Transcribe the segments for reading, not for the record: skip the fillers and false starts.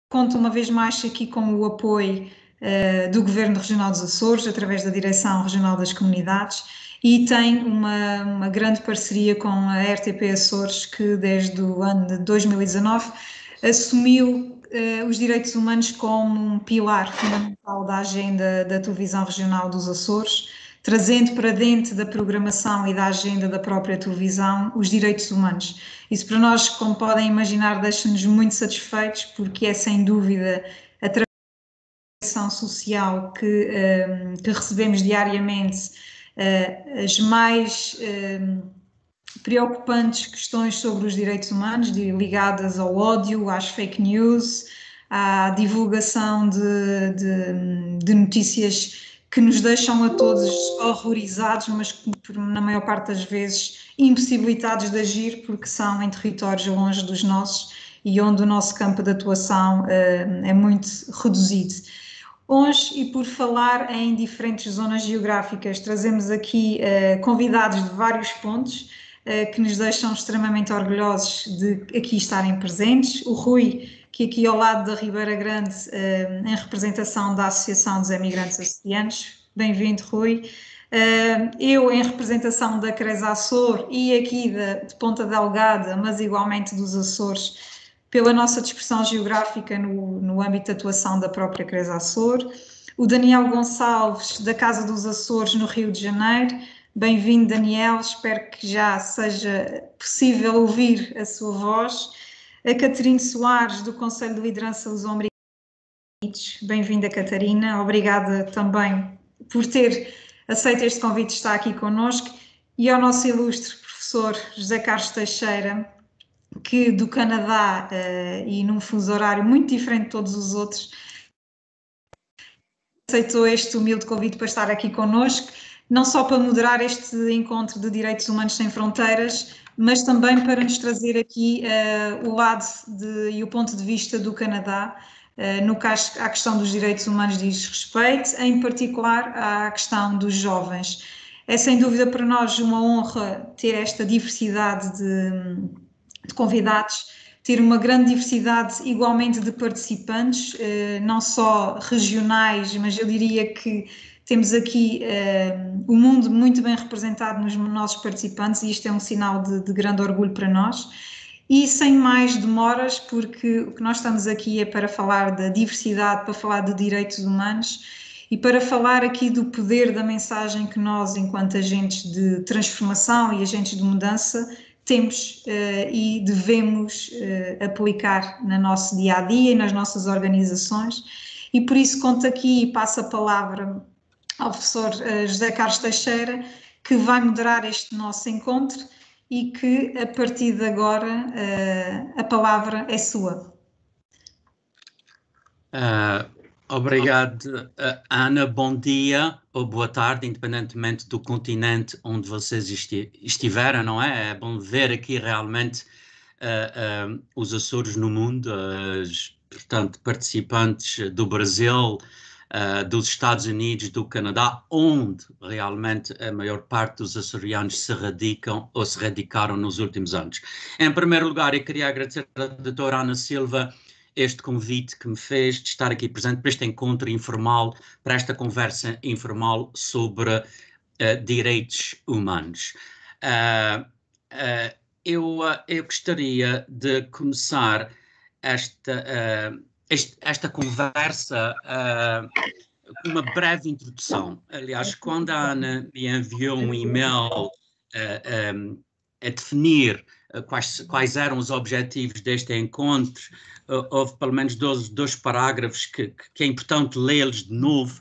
Conto uma vez mais aqui com o apoio do Governo Regional dos Açores, através da Direção Regional das Comunidades, e tem uma grande parceria com a RTP Açores, que desde o ano de 2019 assumiu os direitos humanos como um pilar fundamental da agenda da televisão regional dos Açores, trazendo para dentro da programação e da agenda da própria televisão os direitos humanos. Isso para nós, como podem imaginar, deixa-nos muito satisfeitos, porque é sem dúvida a ação social que recebemos diariamente as mais preocupantes questões sobre os direitos humanos, ligadas ao ódio, às fake news, à divulgação de notícias que nos deixam a todos horrorizados, mas que na maior parte das vezes impossibilitados de agir, porque são em territórios longe dos nossos e onde o nosso campo de atuação é muito reduzido. Hoje, e por falar em diferentes zonas geográficas, trazemos aqui convidados de vários pontos que nos deixam extremamente orgulhosos de aqui estarem presentes. O Rui, que aqui ao lado da Ribeira Grande, em representação da Associação dos Emigrantes Açorianos. Bem-vindo, Rui. Eu, em representação da Cresa Açor e aqui de Ponta Delgada, mas igualmente dos Açores, pela nossa dispersão geográfica no âmbito de atuação da própria Cresa Açor. O Daniel Gonçalves, da Casa dos Açores, no Rio de Janeiro. Bem-vindo, Daniel, espero que já seja possível ouvir a sua voz. A Catarina Soares, do Conselho de Liderança Luso-Americana. Bem-vinda, Catarina. Obrigada também por ter aceito este convite de estar aqui connosco. E ao nosso ilustre professor José Carlos Teixeira, que do Canadá e num fuso horário muito diferente de todos os outros, aceitou este humilde convite para estar aqui connosco, não só para moderar este encontro de Direitos Humanos Sem Fronteiras, mas também para nos trazer aqui o lado e o ponto de vista do Canadá, no que à questão dos direitos humanos diz respeito, em particular à questão dos jovens. É sem dúvida para nós uma honra ter esta diversidade de convidados, ter uma grande diversidade igualmente de participantes, não só regionais, mas eu diria que temos aqui o mundo muito bem representado nos nossos participantes e isto é um sinal de grande orgulho para nós. E sem mais demoras, porque o que nós estamos aqui é para falar da diversidade, para falar de direitos humanos e para falar aqui do poder da mensagem que nós, enquanto agentes de transformação e agentes de mudança, temos e devemos aplicar no nosso dia-a-dia e nas nossas organizações. E por isso conto aqui e passo a palavra ao professor José Carlos Teixeira, que vai moderar este nosso encontro e que, a partir de agora, a palavra é sua. Obrigado, Ana. Bom dia ou boa tarde, independentemente do continente onde vocês estiveram, não é? É bom ver aqui realmente os Açores no mundo, portanto, participantes do Brasil, dos Estados Unidos, do Canadá, onde realmente a maior parte dos açorianos se radicam ou se radicaram nos últimos anos. Em primeiro lugar, eu queria agradecer à doutora Ana Silva este convite que me fez de estar aqui presente para este encontro informal, para esta conversa informal sobre direitos humanos. Eu gostaria de começar esta conversa com uma breve introdução. Aliás, quando a Ana me enviou um e-mail a definir quais eram os objetivos deste encontro, houve pelo menos dois parágrafos que é importante lê-los de novo,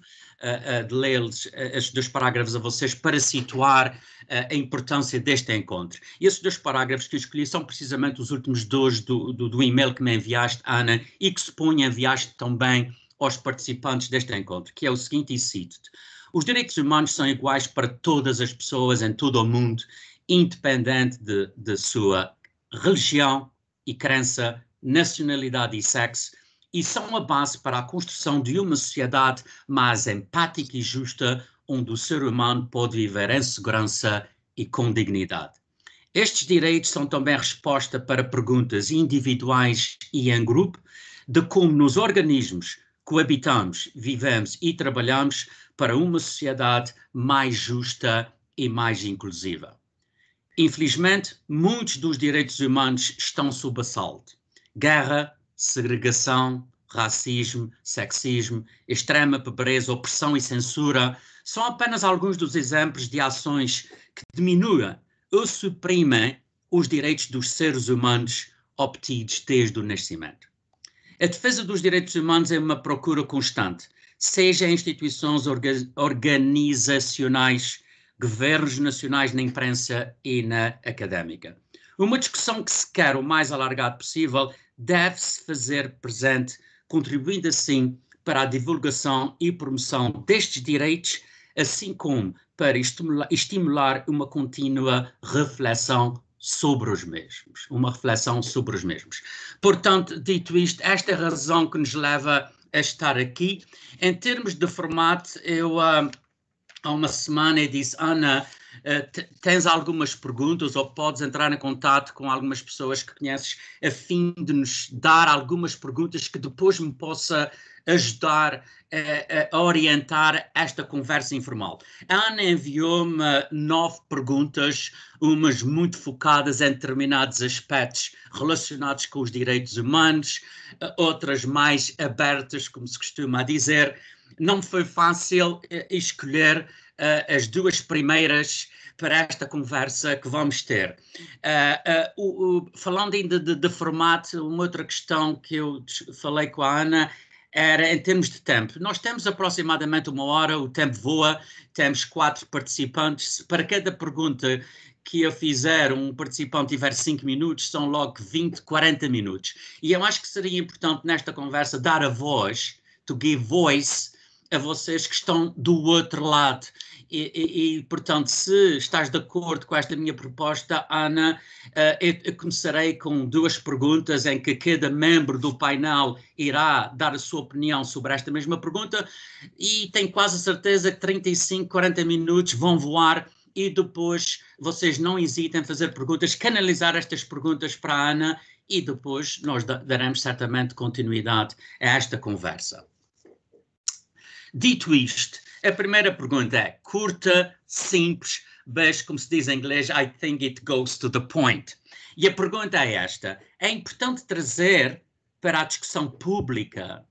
de ler-los estes dois parágrafos a vocês para situar a importância deste encontro. E esses dois parágrafos que eu escolhi são precisamente os últimos dois do e-mail que me enviaste, Ana, e que suponho enviaste também aos participantes deste encontro, que é o seguinte, e cito-te: os direitos humanos são iguais para todas as pessoas em todo o mundo, independente de sua religião e crença, nacionalidade e sexo, e são a base para a construção de uma sociedade mais empática e justa, onde o ser humano pode viver em segurança e com dignidade. Estes direitos são também resposta para perguntas individuais e em grupo, de como nos organismos coabitamos, vivemos e trabalhamos para uma sociedade mais justa e mais inclusiva. Infelizmente, muitos dos direitos humanos estão sob assalto. Guerra, segregação, racismo, sexismo, extrema pobreza, opressão e censura são apenas alguns dos exemplos de ações que diminuem ou suprimem os direitos dos seres humanos obtidos desde o nascimento. A defesa dos direitos humanos é uma procura constante, seja em instituições organizacionais, governos nacionais, na imprensa e na académica. Uma discussão que se quer o mais alargado possível deve-se fazer presente, contribuindo assim para a divulgação e promoção destes direitos, assim como para estimular uma contínua reflexão sobre os mesmos, Portanto, dito isto, esta é a razão que nos leva a estar aqui. Em termos de formato, eu há uma semana eu disse, Ana, tens algumas perguntas ou podes entrar em contato com algumas pessoas que conheces a fim de nos dar algumas perguntas que depois me possa ajudar a orientar esta conversa informal. A Ana enviou-me 9 perguntas, umas muito focadas em determinados aspectos relacionados com os direitos humanos, outras mais abertas, como se costuma dizer. Não me foi fácil escolher as 2 primeiras para esta conversa que vamos ter. Falando ainda de formato, uma outra questão que eu falei com a Ana era em termos de tempo. Nós temos aproximadamente 1 hora, o tempo voa, temos 4 participantes. Para cada pergunta que eu fizer, um participante tiver 5 minutos, são logo 20, 40 minutos. E eu acho que seria importante nesta conversa dar a voz, to give voice, a vocês que estão do outro lado. Portanto, se estás de acordo com esta minha proposta, Ana, eu começarei com 2 perguntas em que cada membro do painel irá dar a sua opinião sobre esta mesma pergunta e tenho quase a certeza que 35, 40 minutos vão voar e depois vocês não hesitem em fazer perguntas, canalizar estas perguntas para a Ana e depois nós daremos certamente continuidade a esta conversa. Dito isto, a primeira pergunta é curta, simples, mas como se diz em inglês, I think it goes to the point. E a pergunta é esta: é importante trazer para a discussão pública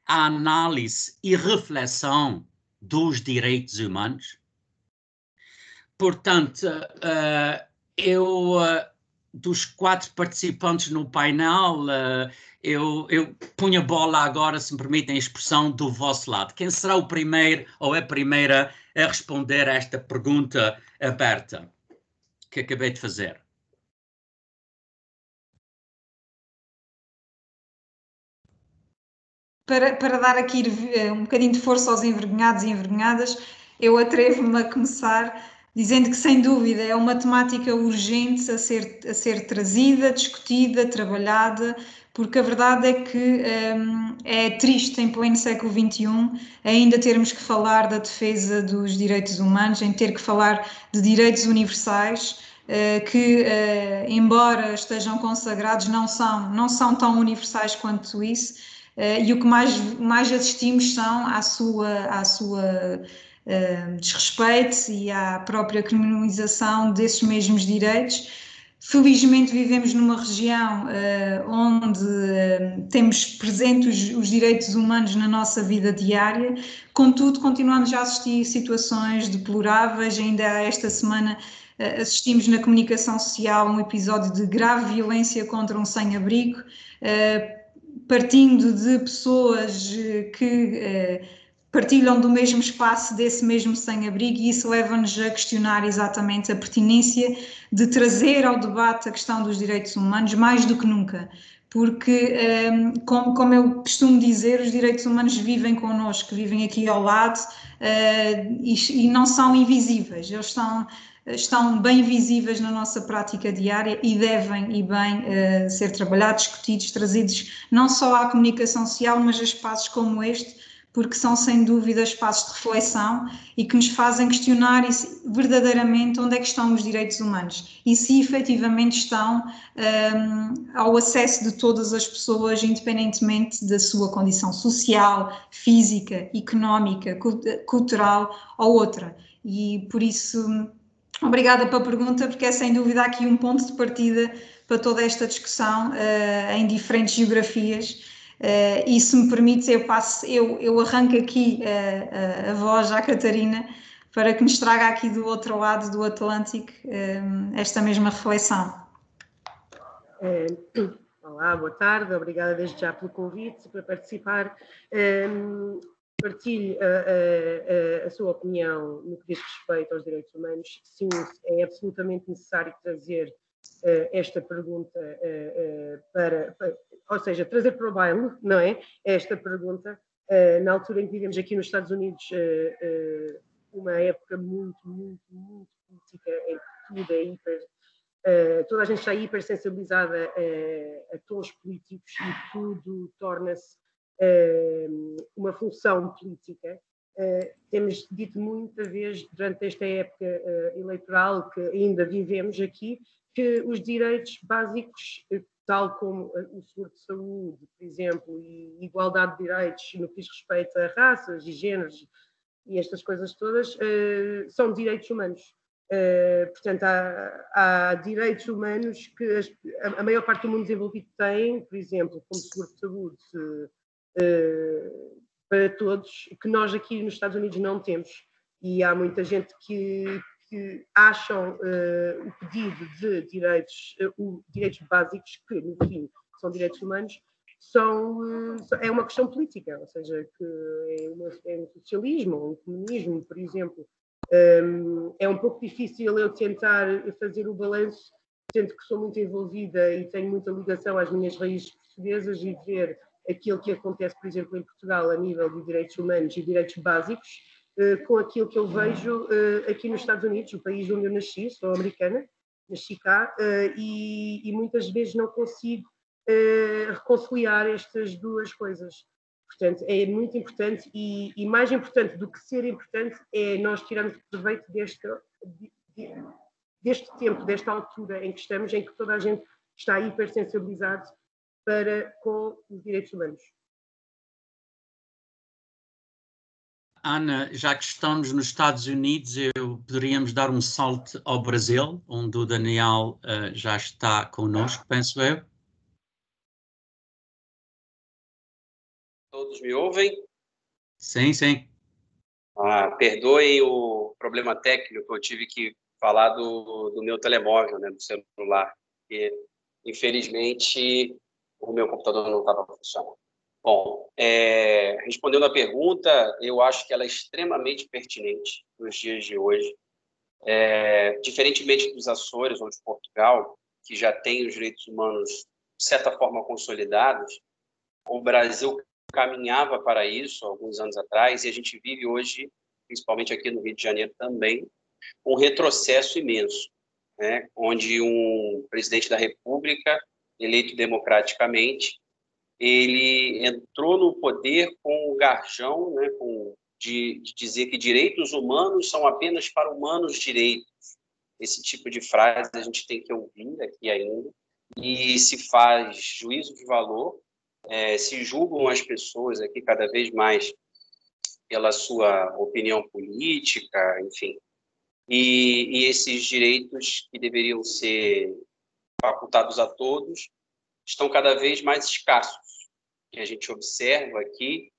a análise e reflexão dos direitos humanos? Portanto, dos 4 participantes no painel, eu ponho a bola agora, se me permitem a expressão, do vosso lado. Quem será o primeiro ou a primeira a responder a esta pergunta aberta que acabei de fazer? Para dar aqui um bocadinho de força aos envergonhados e envergonhadas, eu atrevo-me a começar dizendo que, sem dúvida, é uma temática urgente a ser trazida, discutida, trabalhada, porque a verdade é que é triste, em pleno século XXI, ainda termos que falar da defesa dos direitos humanos, em ter que falar de direitos universais, que, embora estejam consagrados, não são tão universais quanto isso. E o que mais assistimos são à sua desrespeito e à própria criminalização desses mesmos direitos. Felizmente vivemos numa região onde temos presentes os direitos humanos na nossa vida diária, contudo continuamos a assistir situações deploráveis. Ainda esta semana assistimos na comunicação social um episódio de grave violência contra um sem-abrigo, partindo de pessoas que partilham do mesmo espaço desse mesmo sem-abrigo, e isso leva-nos a questionar exatamente a pertinência de trazer ao debate a questão dos direitos humanos mais do que nunca, porque, como eu costumo dizer, os direitos humanos vivem connosco, vivem aqui ao lado, e não são invisíveis, eles estão bem visíveis na nossa prática diária e devem e bem ser trabalhados, discutidos, trazidos não só à comunicação social, mas a espaços como este, porque são sem dúvida espaços de reflexão e que nos fazem questionar verdadeiramente onde é que estão os direitos humanos e se efetivamente estão ao acesso de todas as pessoas, independentemente da sua condição social, física, económica, cultural ou outra. E por isso, obrigada pela pergunta, porque é sem dúvida aqui um ponto de partida para toda esta discussão em diferentes geografias. E se me permite, eu arranco aqui a voz à Catarina para que nos traga aqui do outro lado do Atlântico esta mesma reflexão. Olá, boa tarde, obrigada desde já pelo convite para participar. Partilho a sua opinião no que diz respeito aos direitos humanos. Sim, é absolutamente necessário trazer esta pergunta ou seja, trazer para o baile, não é? Esta pergunta, na altura em que vivemos aqui nos Estados Unidos, uma época muito política, em que tudo é toda a gente está hipersensibilizada a tons políticos e tudo torna-se uma função política. Temos dito muita vez durante esta época eleitoral que ainda vivemos aqui, que os direitos básicos, tal como o seguro de saúde, por exemplo, e igualdade de direitos no que diz respeito a raças e géneros e estas coisas todas, são direitos humanos. Portanto, há direitos humanos que a maior parte do mundo desenvolvido tem, por exemplo, como seguro de saúde para todos, que nós aqui nos Estados Unidos não temos. E há muita gente que acham o pedido de direitos básicos, que no fim são direitos humanos, é uma questão política, ou seja, que é um socialismo ou um comunismo, por exemplo. É um pouco difícil eu tentar fazer o balanço, sendo que sou muito envolvida e tenho muita ligação às minhas raízes portuguesas e ver aquilo que acontece, por exemplo, em Portugal a nível de direitos humanos e direitos básicos, com aquilo que eu vejo aqui nos Estados Unidos, o país onde eu nasci, sou americana, nasci cá, e muitas vezes não consigo reconciliar estas duas coisas. Portanto, é muito importante e mais importante do que ser importante é nós tirarmos proveito deste tempo, desta altura em que estamos, em que toda a gente está hipersensibilizado com os direitos humanos. Ana, já que estamos nos Estados Unidos, poderíamos dar um salto ao Brasil, onde o Daniel já está connosco, penso eu. Todos me ouvem? Sim, sim. Perdoem o problema técnico, eu tive que falar do meu telemóvel, né, do celular, porque, infelizmente, o meu computador não estava funcionando. Bom, respondendo à pergunta, eu acho que ela é extremamente pertinente nos dias de hoje. Diferentemente dos Açores ou de Portugal, que já tem os direitos humanos, de certa forma, consolidados, o Brasil caminhava para isso alguns anos atrás e a gente vive hoje, principalmente aqui no Rio de Janeiro também, um retrocesso imenso, né? Onde um presidente da República, eleito democraticamente, ele entrou no poder com o garjão, né, de dizer que direitos humanos são apenas para humanos direitos. Esse tipo de frase a gente tem que ouvir aqui ainda, e se faz juízo de valor, se julgam as pessoas aqui cada vez mais pela sua opinião política, enfim. E esses direitos que deveriam ser facultados a todos estão cada vez mais escassos. O que a gente observa aqui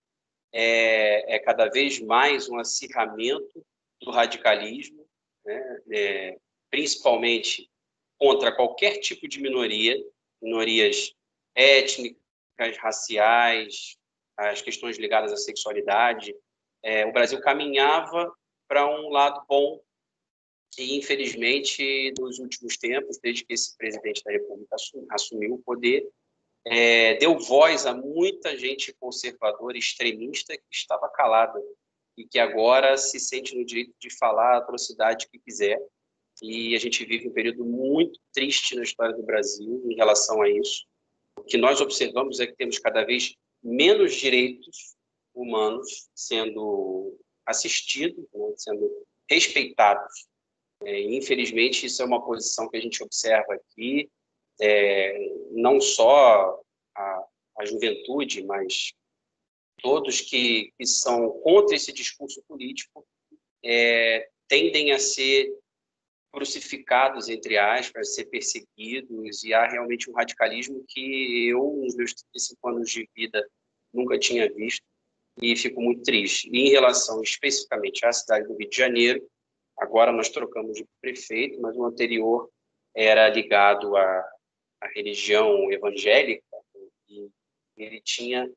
é cada vez mais um acirramento do radicalismo, né? Principalmente contra qualquer tipo de minorias étnicas, raciais, as questões ligadas à sexualidade. O Brasil caminhava para um lado bom e, infelizmente, nos últimos tempos, desde que esse presidente da República assumiu o poder, deu voz a muita gente conservadora e extremista que estava calada e que agora se sente no direito de falar a atrocidade que quiser. E a gente vive um período muito triste na história do Brasil em relação a isso. O que nós observamos é que temos cada vez menos direitos, humanos sendo assistidos, né, sendo respeitados. Infelizmente, isso é uma posição que a gente observa aqui, não só a juventude, mas todos que são contra esse discurso político tendem a ser crucificados, entre aspas, ser perseguidos, e há realmente um radicalismo que eu, nos meus 35 anos de vida, nunca tinha visto, e fico muito triste. E em relação especificamente à cidade do Rio de Janeiro, agora nós trocamos de prefeito, mas o anterior era ligado à religião evangélica, e ele tinha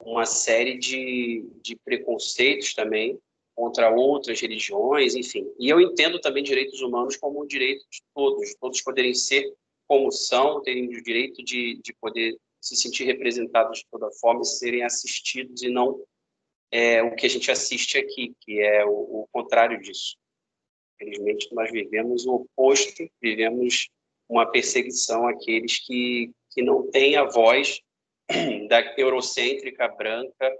uma série de preconceitos também contra outras religiões, enfim. E eu entendo também direitos humanos como o direito de todos poderem ser como são, terem o direito de poder se sentir representados de toda forma e serem assistidos, e não o que a gente assiste aqui, que é o contrário disso. Infelizmente, nós vivemos o oposto, vivemos uma perseguição àqueles que não têm a voz da eurocêntrica, branca,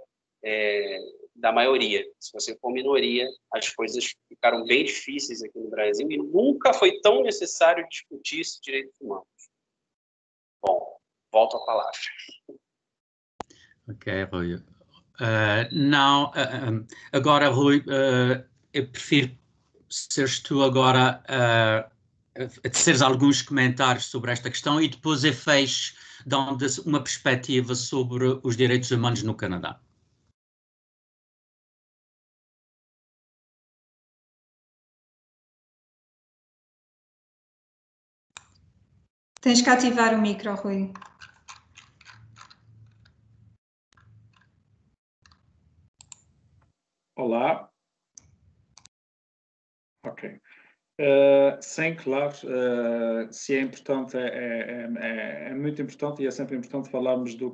da maioria. Se você for minoria, as coisas ficaram bem difíceis aqui no Brasil e nunca foi tão necessário discutir esses direitos humanos. Bom, volto à palavra. Ok, Rui. Não, agora, Rui, eu prefiro seres tu agora a teceres alguns comentários sobre esta questão e depois eu fecho dando uma perspectiva sobre os direitos humanos no Canadá. Tens que ativar o micro, Rui. Olá. Ok. Sim, claro, se é importante, é muito importante, e é sempre importante falarmos do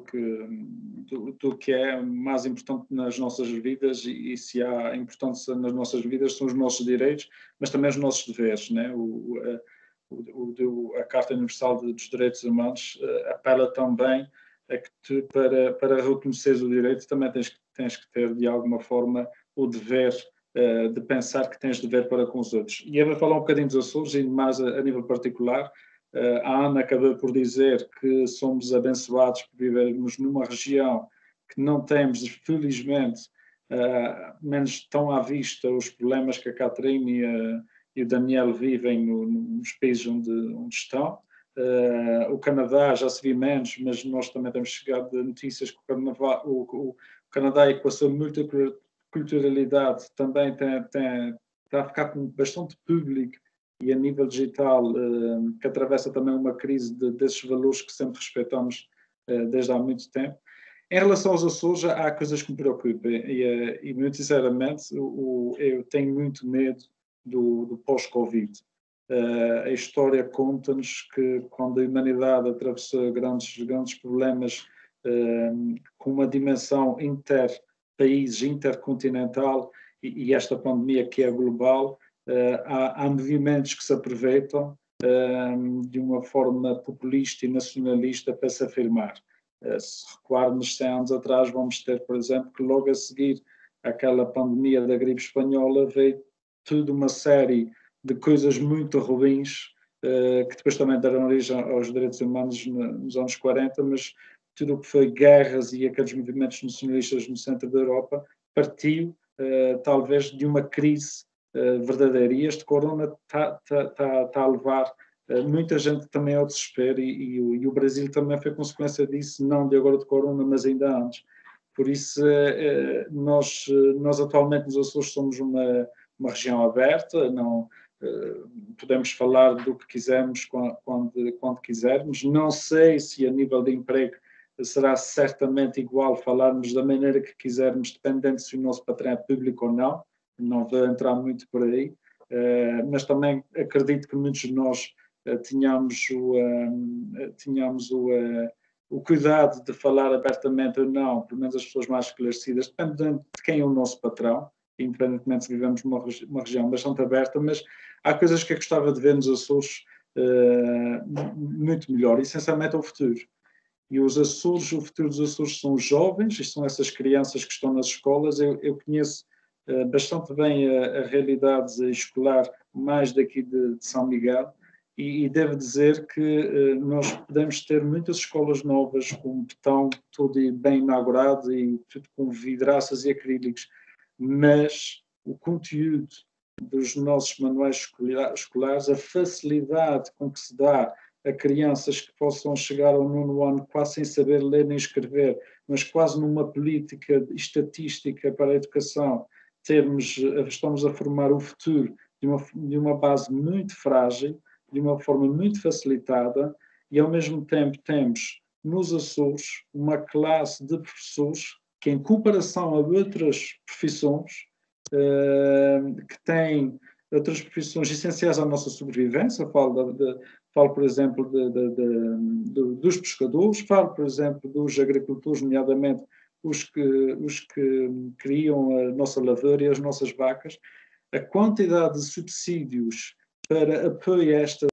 que é mais importante nas nossas vidas, e se há importância nas nossas vidas são os nossos direitos, mas também os nossos deveres, né? A Carta Universal dos Direitos Humanos apela também a que tu, para reconheceres o direito, também tens que ter, de alguma forma, o dever de pensar que tens dever para com os outros. E eu vou falar um bocadinho dos Açores, e mais a nível particular. A Ana acabou por dizer que somos abençoados por vivermos numa região que não temos, felizmente, menos tão à vista os problemas que a Catarina e o Daniel vivem nos países onde estão. O Canadá já se viu menos, mas nós também temos chegado de notícias que o Canadá, e com a sua multiculturalidade, também está a ficar bastante público, e a nível digital, que atravessa também uma crise desses valores que sempre respeitamos desde há muito tempo. Em relação aos Açores, há coisas que me preocupam, e muito sinceramente, eu tenho muito medo do pós-Covid. A história conta-nos que quando a humanidade atravessou grandes problemas com uma dimensão interpaís, intercontinental, e esta pandemia que é global, há movimentos que se aproveitam de uma forma populista e nacionalista para se afirmar. Se recuarmos 100 anos atrás, vamos ter, por exemplo, que logo a seguir àquela pandemia da gripe espanhola veio toda uma série de coisas muito ruins, que depois também deram origem aos direitos humanos nos anos 40, mas tudo o que foi guerras e aqueles movimentos nacionalistas no centro da Europa partiu talvez de uma crise verdadeira, e este corona está a levar muita gente também ao desespero, e o Brasil também foi consequência disso, não de agora de corona, mas ainda antes. Por isso, nós atualmente nos Açores somos uma região aberta, não podemos falar do que quisermos quando quisermos. Não sei se a nível de emprego será certamente igual falarmos da maneira que quisermos, dependendo se o nosso patrão é público ou não vou entrar muito por aí, mas também acredito que muitos de nós tínhamos o cuidado de falar abertamente ou não, pelo menos as pessoas mais esclarecidas, dependendo de quem é o nosso patrão, independentemente se vivemos numa região bastante aberta, mas há coisas que eu gostava de ver nos Açores muito melhor, essencialmente ao futuro. E os Açores, o futuro dos Açores são os jovens, e são essas crianças que estão nas escolas. Eu conheço bastante bem a realidade escolar mais daqui de São Miguel, e devo dizer que nós podemos ter muitas escolas novas com betão tudo bem inaugurado e tudo com vidraças e acrílicos, mas o conteúdo dos nossos manuais escolares, a facilidade com que se dá a crianças que possam chegar ao 9º ano quase sem saber ler nem escrever, mas quase numa política estatística para a educação, estamos a formar o futuro de uma base muito frágil, de uma forma muito facilitada, e ao mesmo tempo temos nos Açores uma classe de professores que, em comparação a outras profissões, que têm outras profissões essenciais à nossa sobrevivência, falo, por exemplo, dos pescadores, falo, por exemplo, dos agricultores, nomeadamente os que criam a nossa lavoura e as nossas vacas. A quantidade de subsídios para apoio a esta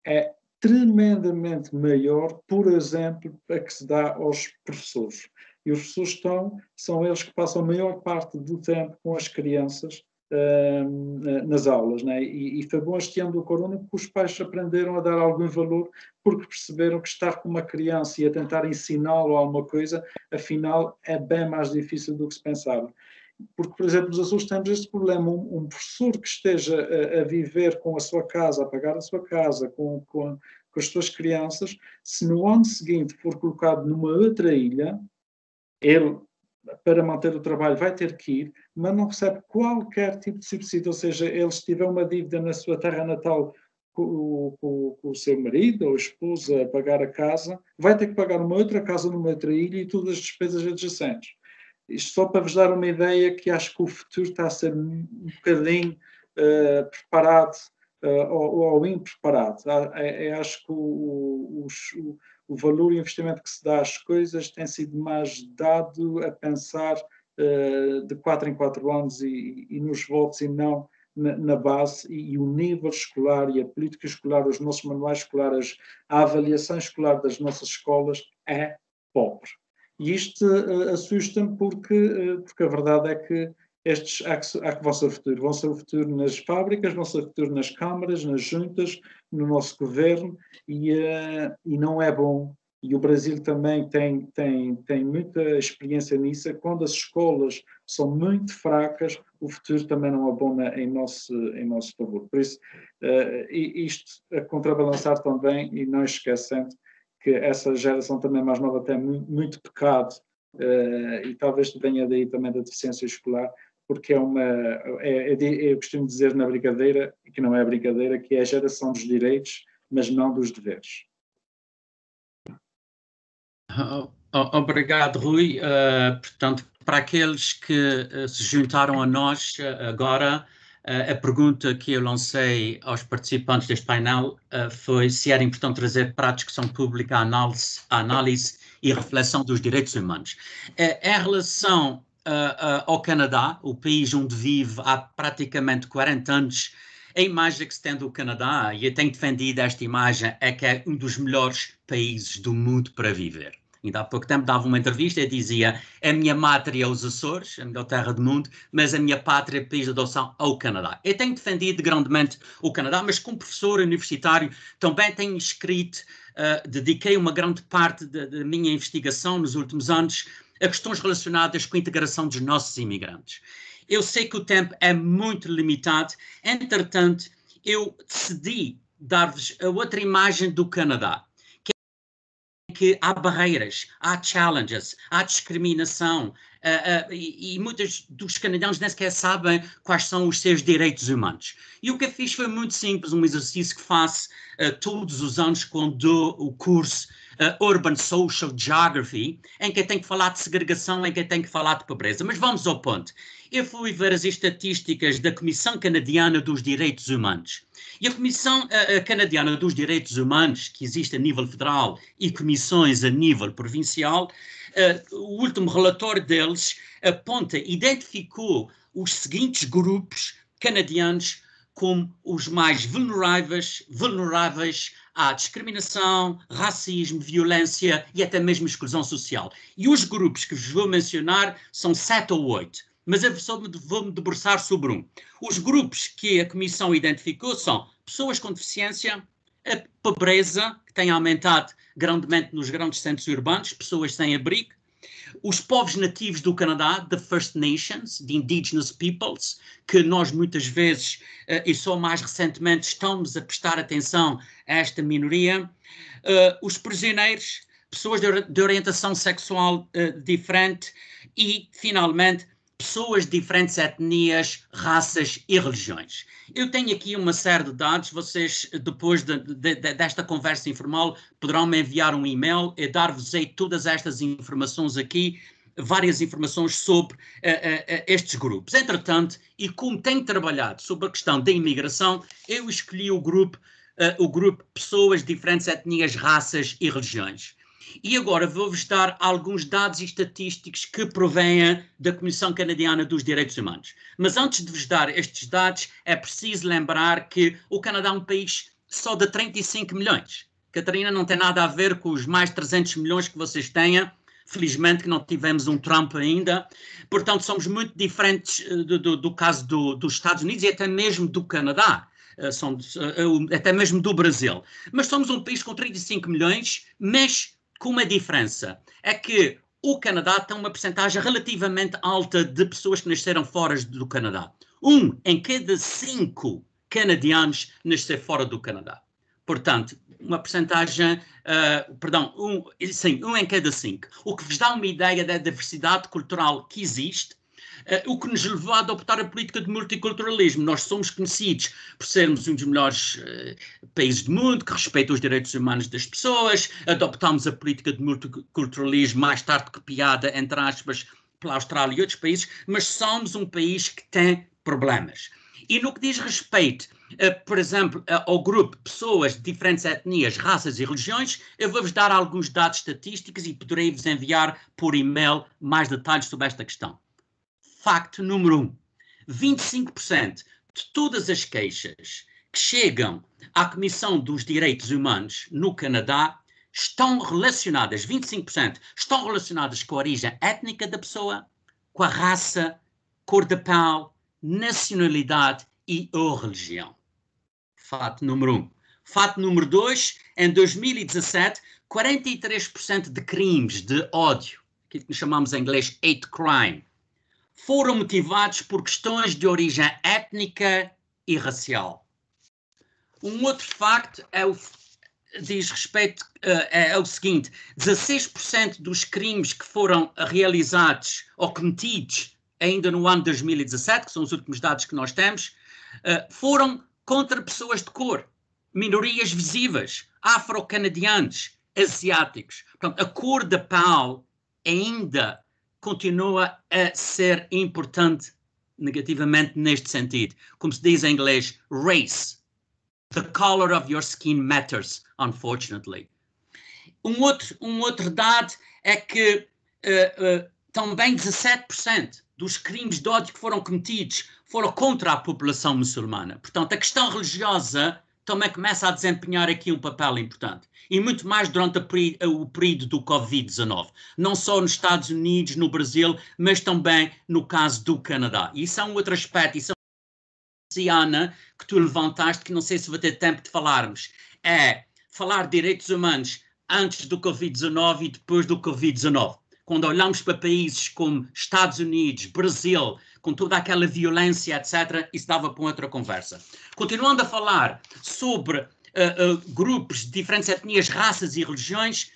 é tremendamente maior, por exemplo, a que se dá aos professores. E os professores são eles que passam a maior parte do tempo com as crianças nas aulas, né? E foi bom este ano do corona porque os pais aprenderam a dar algum valor, porque perceberam que estar com uma criança e a tentar ensiná-lo alguma coisa, afinal, é bem mais difícil do que se pensava. Porque, por exemplo, nos Açores temos este problema, um professor que esteja a viver com a sua casa, a pagar a sua casa, com as suas crianças, se no ano seguinte for colocado numa outra ilha, ele, para manter o trabalho, vai ter que ir, mas não recebe qualquer tipo de subsídio, ou seja, ele se tiver uma dívida na sua terra natal com o seu marido ou esposa a pagar a casa, vai ter que pagar uma outra casa numa outra ilha e todas as despesas adjacentes. Isto só para vos dar uma ideia que acho que o futuro está a ser um bocadinho preparado ou impreparado. Acho que o valor e o investimento que se dá às coisas tem sido mais dado a pensar de 4 em 4 anos e nos votos e não na base, e o nível escolar e a política escolar, os nossos manuais escolares, a avaliação escolar das nossas escolas é pobre. E isto assusta-me porque a verdade é que estes há que vão ser o futuro. Vão ser o futuro nas fábricas, vão ser o futuro nas câmaras, nas juntas, no nosso governo, e não é bom. E o Brasil também tem muita experiência nisso. Quando as escolas são muito fracas, o futuro também não abona em nosso favor. Por isso, isto a contrabalançar também, e não esquecendo que essa geração também mais nova tem muito pecado, e talvez venha daí também da deficiência escolar, porque eu costumo dizer na brincadeira, que não é brincadeira, que é a geração dos direitos, mas não dos deveres. Obrigado, Rui. Portanto, para aqueles que se juntaram a nós agora, a pergunta que eu lancei aos participantes deste painel foi se era importante trazer práticas públicas à análise e reflexão dos direitos humanos. Em relação ao Canadá, o país onde vive há praticamente 40 anos, a imagem que se tem do Canadá, e eu tenho defendido esta imagem, é que é um dos melhores países do mundo para viver. Ainda há pouco tempo dava uma entrevista e dizia: a minha mátria é os Açores, a melhor terra do mundo, mas a minha pátria, país de adoção, é o Canadá. Eu tenho defendido grandemente o Canadá, mas como professor universitário também tenho escrito, dediquei uma grande parte da minha investigação nos últimos anos a questões relacionadas com a integração dos nossos imigrantes. Eu sei que o tempo é muito limitado, entretanto, eu decidi dar-vos a outra imagem do Canadá, que há barreiras, há challenges, há discriminação, e muitos dos canadianos nem sequer sabem quais são os seus direitos humanos. E o que eu fiz foi muito simples, um exercício que faço todos os anos quando dou o curso Urban Social Geography, em que eu tenho que falar de segregação, em que eu tenho que falar de pobreza. Mas vamos ao ponto. Eu fui ver as estatísticas da Comissão Canadiana dos Direitos Humanos. E a Comissão Canadiana dos Direitos Humanos, que existe a nível federal e comissões a nível provincial, o último relatório deles identificou os seguintes grupos canadianos como os mais vulneráveis há discriminação, racismo, violência e até mesmo exclusão social. E os grupos que vos vou mencionar são 7 ou 8, mas eu vou-me debruçar sobre um. Os grupos que a Comissão identificou são pessoas com deficiência, a pobreza, que tem aumentado grandemente nos grandes centros urbanos, pessoas sem abrigo, os povos nativos do Canadá, the First Nations, the Indigenous Peoples, que nós muitas vezes, e só mais recentemente, estamos a prestar atenção a esta minoria, os prisioneiros, pessoas de orientação sexual diferente e, finalmente, pessoas de diferentes etnias, raças e religiões. Eu tenho aqui uma série de dados, vocês depois desta conversa informal poderão me enviar um e-mail e dar-vos todas estas informações aqui, várias informações sobre estes grupos. Entretanto, e como tenho trabalhado sobre a questão da imigração, eu escolhi o grupo pessoas de diferentes etnias, raças e religiões. E agora vou-vos dar alguns dados estatísticos que provêm da Comissão Canadiana dos Direitos Humanos. Mas antes de vos dar estes dados, é preciso lembrar que o Canadá é um país só de 35 milhões. Catarina, não tem nada a ver com os mais 300 milhões que vocês têm. Felizmente que não tivemos um Trump ainda. Portanto, somos muito diferentes do caso dos Estados Unidos e até mesmo do Canadá. Até mesmo do Brasil. Mas somos um país com 35 milhões, mas com uma diferença, é que o Canadá tem uma percentagem relativamente alta de pessoas que nasceram fora do Canadá. 1 em cada 5 canadianos nasceu fora do Canadá. Portanto, uma percentagem, 1 em cada 5. O que vos dá uma ideia da diversidade cultural que existe, o que nos levou a adoptar a política de multiculturalismo. Nós somos conhecidos por sermos um dos melhores países do mundo, que respeita os direitos humanos das pessoas, adoptamos a política de multiculturalismo, mais tarde copiada, entre aspas, pela Austrália e outros países, mas somos um país que tem problemas. E no que diz respeito, por exemplo, ao grupo de pessoas de diferentes etnias, raças e religiões, eu vou-vos dar alguns dados estatísticos e poderei-vos enviar por e-mail mais detalhes sobre esta questão. Facto número 1, 25% de todas as queixas que chegam à Comissão dos Direitos Humanos no Canadá estão relacionadas, 25%, estão relacionadas com a origem étnica da pessoa, com a raça, cor da pele, nacionalidade e ou religião. Fato número 1. Fato número 2, em 2017, 43% de crimes de ódio, aquilo que chamamos em inglês hate crime, foram motivados por questões de origem étnica e racial. Um outro facto diz respeito é o seguinte: 16% dos crimes que foram realizados ou cometidos ainda no ano 2017, que são os últimos dados que nós temos, foram contra pessoas de cor, minorias visíveis, afro-canadianos, asiáticos. Portanto, a cor da pele ainda continua a ser importante negativamente neste sentido. Como se diz em inglês, race. The color of your skin matters, unfortunately. Um outro dado é que também 17% dos crimes de ódio que foram cometidos foram contra a população muçulmana. Portanto, a questão religiosa também começa a desempenhar aqui um papel importante. E muito mais durante o período do Covid-19. Não só nos Estados Unidos, no Brasil, mas também no caso do Canadá. E isso é um outro aspecto, isso é uma Ana, que tu levantaste, que não sei se vou ter tempo de falarmos. É falar de direitos humanos antes do Covid-19 e depois do Covid-19. Quando olhamos para países como Estados Unidos, Brasil, com toda aquela violência, etc., isso dava para outra conversa. Continuando a falar sobre grupos de diferentes etnias, raças e religiões,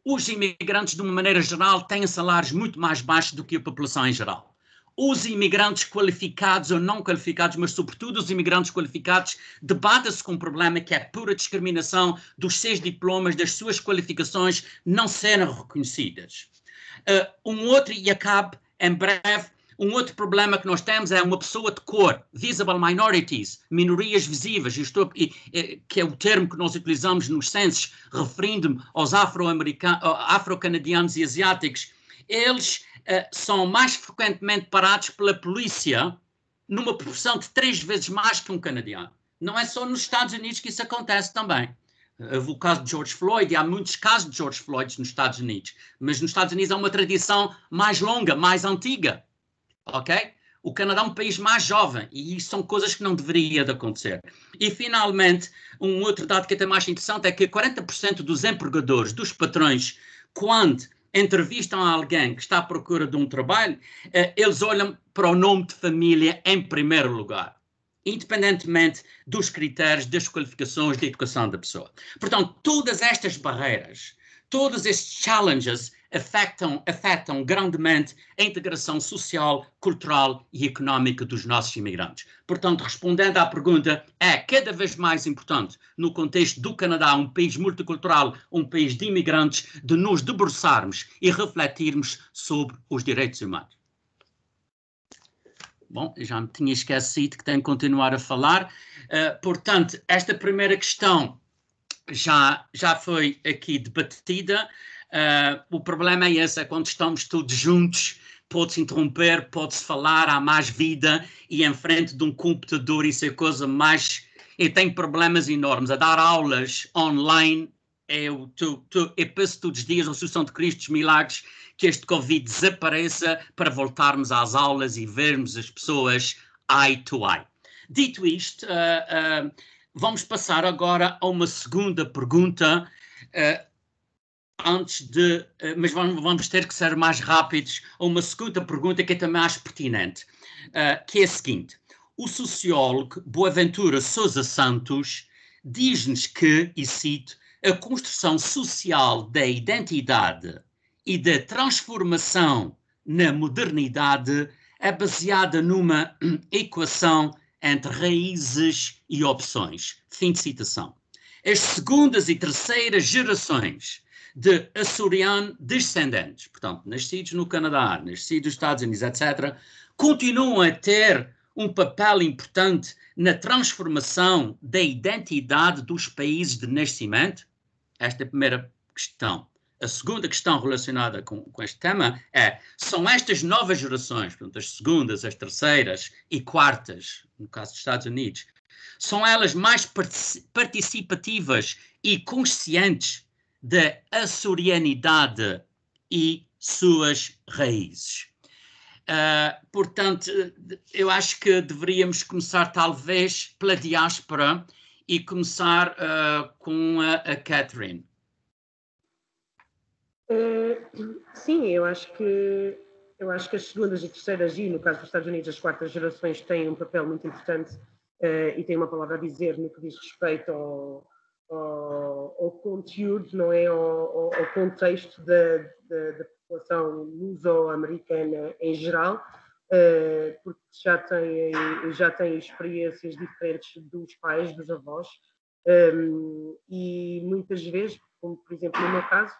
os imigrantes, de uma maneira geral, têm salários muito mais baixos do que a população em geral. Os imigrantes qualificados ou não qualificados, mas sobretudo os imigrantes qualificados, debatem-se com um problema que é pura discriminação dos seus diplomas, das suas qualificações não serem reconhecidas. E acabo em breve, um outro problema que nós temos é uma pessoa de cor, visible minorities, minorias visíveis, que é o termo que nós utilizamos nos censos, referindo-me aos afro-canadianos e asiáticos. Eles são mais frequentemente parados pela polícia numa proporção de 3 vezes mais que um canadiano. Não é só nos Estados Unidos que isso acontece também. Houve o caso de George Floyd, e há muitos casos de George Floyd nos Estados Unidos, mas nos Estados Unidos há uma tradição mais longa, mais antiga, ok? O Canadá é um país mais jovem, e isso são coisas que não deveriam de acontecer. E, finalmente, um outro dado que é até mais interessante é que 40% dos empregadores, dos patrões, quando entrevistam alguém que está à procura de um trabalho, eles olham para o nome de família em primeiro lugar, independentemente dos critérios, das qualificações, da educação da pessoa. Portanto, todas estas barreiras, todos estes challenges afetam grandemente a integração social, cultural e económica dos nossos imigrantes. Portanto, respondendo à pergunta, é cada vez mais importante, no contexto do Canadá, um país multicultural, um país de imigrantes, de nos debruçarmos e refletirmos sobre os direitos humanos. Bom, já me tinha esquecido que tenho que continuar a falar. Portanto, esta primeira questão já foi aqui debatida. O problema é esse, é quando estamos todos juntos, pode-se interromper, pode-se falar, há mais vida, e em frente de um computador isso é coisa mais... Eu tenho problemas enormes. A dar aulas online, eu peço todos os dias, a Associação de Cristo dos Milagres, que este Covid desapareça para voltarmos às aulas e vermos as pessoas eye to eye. Dito isto, vamos passar agora a uma segunda pergunta, mas vamos ter que ser mais rápidos, a uma segunda pergunta que é também mais pertinente, que é a seguinte. O sociólogo Boaventura Sousa Santos diz-nos que, e cito, a construção social da identidade e da transformação na modernidade é baseada numa equação entre raízes e opções. Fim de citação. As segundas e terceiras gerações de açoriano descendentes, portanto, nascidos no Canadá, nascidos nos Estados Unidos, etc., continuam a ter um papel importante na transformação da identidade dos países de nascimento? Esta é a primeira questão. A segunda questão relacionada com este tema é, são estas novas gerações, portanto, as segundas, as terceiras e quartas, no caso dos Estados Unidos, são elas mais participativas e conscientes da açorianidade e suas raízes? Portanto, eu acho que deveríamos começar talvez pela diáspora e começar com a Catherine. Sim, eu acho que as segundas e terceiras, e no caso dos Estados Unidos as quartas gerações, têm um papel muito importante e têm uma palavra a dizer no que diz respeito ao conteúdo, não é? Ao contexto da população luso-americana em geral, porque já têm experiências diferentes dos pais, dos avós, e muitas vezes, como por exemplo no meu caso,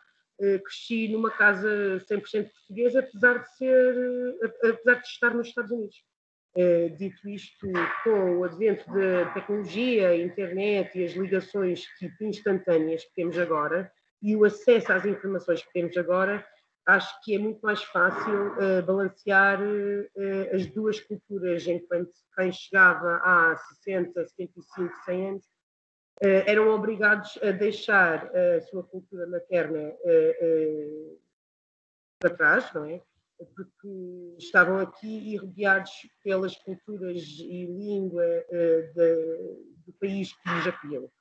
cresci numa casa 100% portuguesa, apesar de estar nos Estados Unidos. Dito isto, com o advento da tecnologia, a internet e as ligações tipo instantâneas que temos agora e o acesso às informações que temos agora, acho que é muito mais fácil balancear as duas culturas, enquanto quem chegava há 60, 75, 100 anos eram obrigados a deixar a sua cultura materna para trás, não é? Porque estavam aqui irradiados pelas culturas e língua do país que lhes acolheu.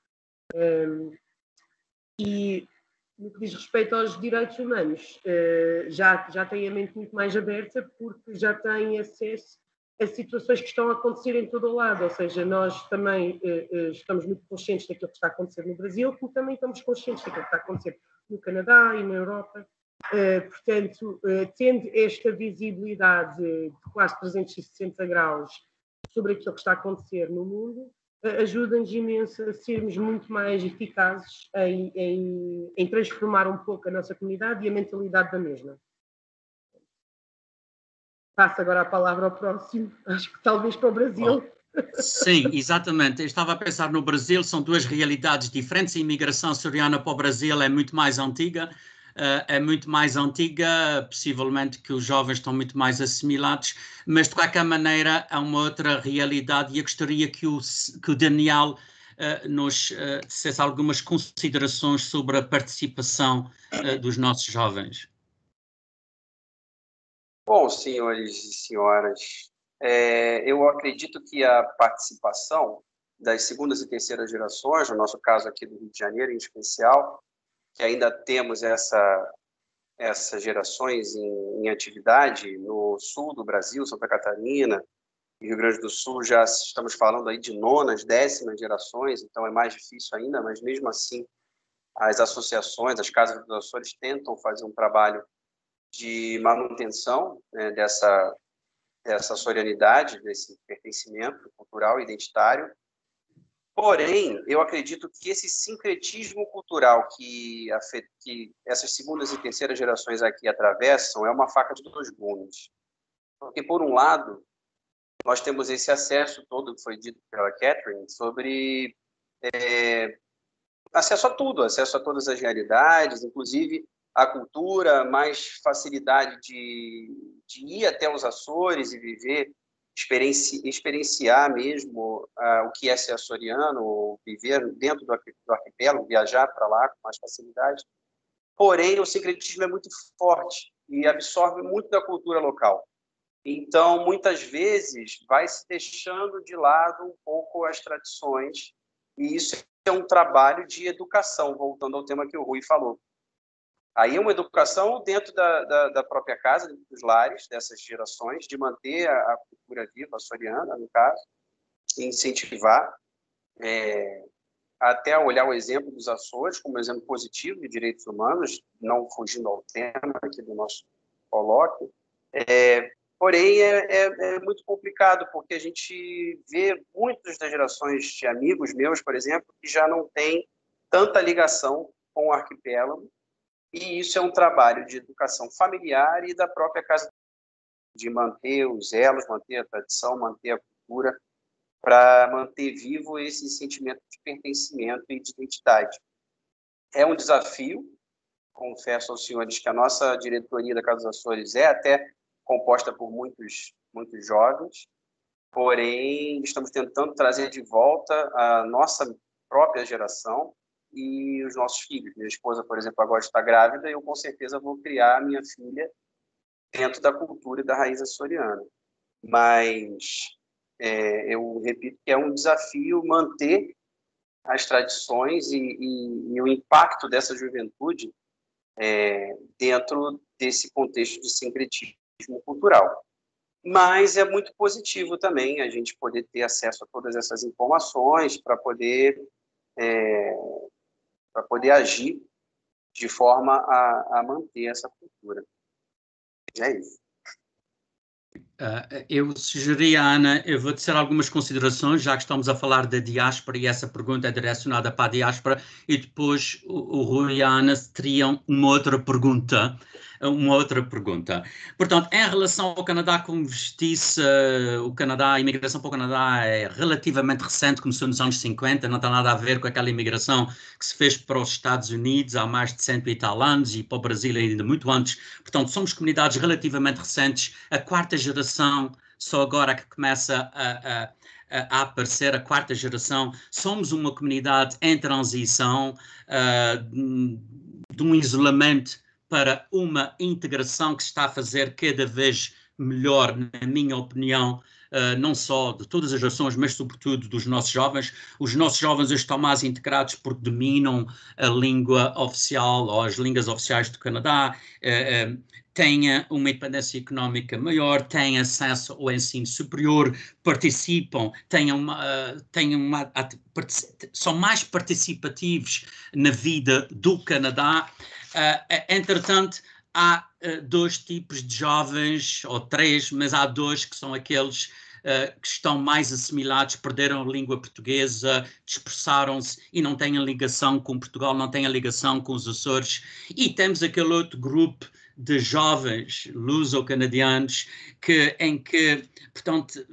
E no que diz respeito aos direitos humanos, já têm a mente muito mais aberta, porque já têm acesso a situações que estão a acontecer em todo o lado, ou seja, nós também estamos muito conscientes daquilo que está a acontecer no Brasil, como também estamos conscientes daquilo que está a acontecer no Canadá e na Europa. Portanto, tendo esta visibilidade de quase 360 graus sobre aquilo que está a acontecer no mundo, ajuda-nos imenso a sermos muito mais eficazes em transformar um pouco a nossa comunidade e a mentalidade da mesma. Passo agora a palavra ao próximo, acho que talvez para o Brasil. Sim, exatamente. Eu estava a pensar no Brasil, são duas realidades diferentes. A imigração açoriana para o Brasil é muito mais antiga, possivelmente que os jovens estão muito mais assimilados, mas de qualquer maneira há uma outra realidade e eu gostaria que o Daniel nos dissesse algumas considerações sobre a participação dos nossos jovens. Bom, senhores e senhoras, eu acredito que a participação das segundas e terceiras gerações, no nosso caso aqui do Rio de Janeiro em especial, que ainda temos essas gerações em atividade no sul do Brasil, Santa Catarina e Rio Grande do Sul, já estamos falando aí de nonas, décimas gerações, então é mais difícil ainda, mas mesmo assim as associações, as casas dos Açores tentam fazer um trabalho de manutenção, né, dessa açorianidade, desse pertencimento cultural e identitário. Porém, eu acredito que esse sincretismo cultural que essas segundas e terceiras gerações aqui atravessam é uma faca de dois gumes. Porque, por um lado, nós temos esse acesso todo que foi dito pela Catherine sobre acesso a tudo, acesso a todas as realidades, inclusive a cultura, mais facilidade de ir até os Açores e viver, experienciar mesmo o que é ser açoriano, viver dentro do arquipélago, viajar para lá com mais facilidade. Porém, o sincretismo é muito forte e absorve muito da cultura local. Então, muitas vezes, vai se deixando de lado um pouco as tradições, e isso é um trabalho de educação, voltando ao tema que o Rui falou. Aí é uma educação dentro da própria casa, dentro dos lares dessas gerações, de manter a cultura viva, açoriana, no caso, e incentivar, até olhar o exemplo dos Açores como exemplo positivo de direitos humanos, não fugindo ao tema aqui do nosso colóquio. Porém, é muito complicado, porque a gente vê muitas das gerações de amigos meus, por exemplo, que já não têm tanta ligação com o arquipélago, e isso é um trabalho de educação familiar e da própria casa, de manter os elos, manter a tradição, manter a cultura, para manter vivo esse sentimento de pertencimento e de identidade. É um desafio, confesso aos senhores que a nossa diretoria da Casa dos Açores é até composta por muitos jovens, porém estamos tentando trazer de volta a nossa própria geração e os nossos filhos. Minha esposa, por exemplo, agora está grávida e eu com certeza vou criar a minha filha dentro da cultura e da raiz açoriana. Mas eu repito que é um desafio manter as tradições e o impacto dessa juventude dentro desse contexto de sincretismo cultural. Mas é muito positivo também a gente poder ter acesso a todas essas informações para poder agir de forma a manter essa cultura. É isso. Eu sugeri, Ana, eu vou dizer algumas considerações, já que estamos a falar da diáspora e essa pergunta é direcionada para a diáspora, e depois o Rui e a Ana teriam uma outra pergunta. Portanto, em relação ao Canadá, como vos disse, o Canadá, a imigração para o Canadá é relativamente recente, começou nos anos 50, não tem nada a ver com aquela imigração que se fez para os Estados Unidos há mais de 100 e tal anos e para o Brasil ainda muito antes. Portanto, somos comunidades relativamente recentes, a quarta geração, só agora que começa a aparecer a quarta geração, somos uma comunidade em transição de um isolamento para uma integração que se está a fazer cada vez melhor, na minha opinião, não só de todas as gerações, mas sobretudo dos nossos jovens. Os nossos jovens hoje estão mais integrados porque dominam a língua oficial ou as línguas oficiais do Canadá, têm uma independência económica maior, têm acesso ao ensino superior, participam, são mais participativos na vida do Canadá. Entretanto, há dois tipos de jovens, ou três, mas há dois que são aqueles que estão mais assimilados, perderam a língua portuguesa, dispersaram-se e não têm a ligação com Portugal, não têm a ligação com os Açores. E temos aquele outro grupo de jovens luso-canadianos em que, portanto,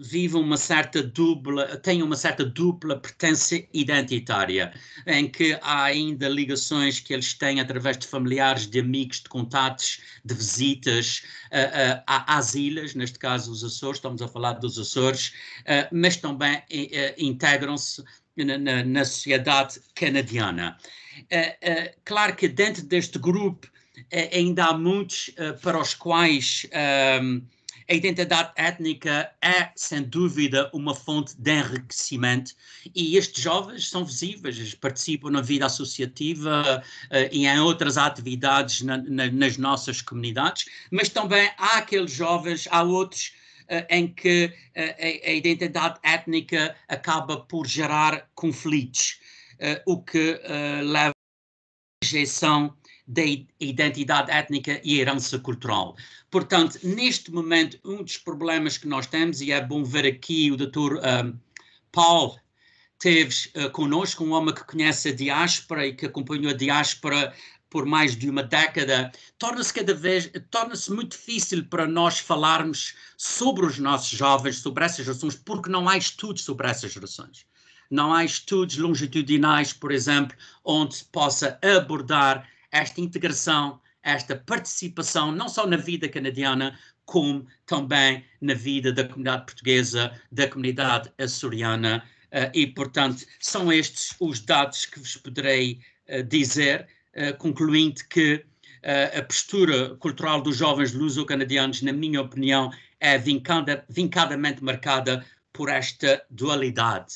têm uma certa dupla pertença identitária, em que há ainda ligações que eles têm através de familiares, de amigos, de contatos, de visitas às ilhas, neste caso os Açores, estamos a falar dos Açores, mas também integram-se na sociedade canadiana. Claro que dentro deste grupo ainda há muitos para os quais a identidade étnica é, sem dúvida, uma fonte de enriquecimento, e estes jovens são visíveis, eles participam na vida associativa e em outras atividades nas nossas comunidades, mas também há aqueles jovens, há outros em que a identidade étnica acaba por gerar conflitos, o que leva à rejeição da identidade étnica e herança cultural. Portanto, neste momento, um dos problemas que nós temos, e é bom ver aqui o Dr. Paul teve connosco, um homem que conhece a diáspora e que acompanhou a diáspora por mais de uma década, torna-se muito difícil para nós falarmos sobre os nossos jovens, sobre essas gerações, porque não há estudos sobre essas gerações. Não há estudos longitudinais, por exemplo, onde se possa abordar esta integração, esta participação, não só na vida canadiana, como também na vida da comunidade portuguesa, da comunidade açoriana, e, portanto, são estes os dados que vos poderei dizer, concluindo que a postura cultural dos jovens luso-canadianos, na minha opinião, é vincadamente marcada por esta dualidade,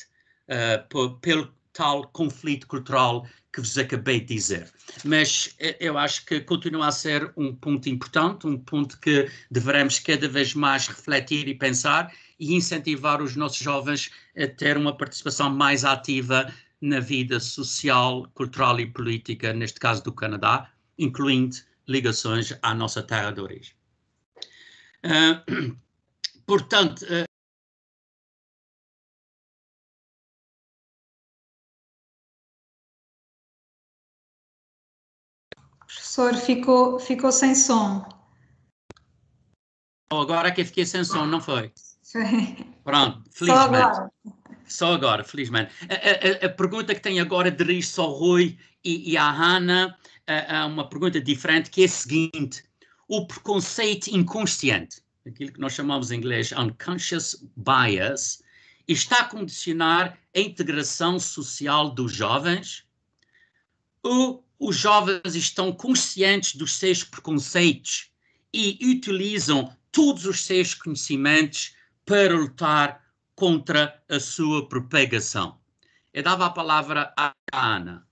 pelo tal conflito cultural que vos acabei de dizer. Mas eu acho que continua a ser um ponto importante, um ponto que devemos cada vez mais refletir e pensar e incentivar os nossos jovens a ter uma participação mais ativa na vida social, cultural e política, neste caso do Canadá, incluindo ligações à nossa terra de origem. Portanto, professor, ficou sem som. Agora é que eu fiquei sem som, não foi? Pronto, felizmente. Só agora, felizmente. A pergunta que tenho agora dirige-se ao Rui e à Hannah, uma pergunta diferente, que é a seguinte: o preconceito inconsciente, aquilo que nós chamamos em inglês unconscious bias, está a condicionar a integração social dos jovens? Ou os jovens estão conscientes dos seus preconceitos e utilizam todos os seus conhecimentos para lutar contra a sua propagação? Eu dava a palavra à Ana.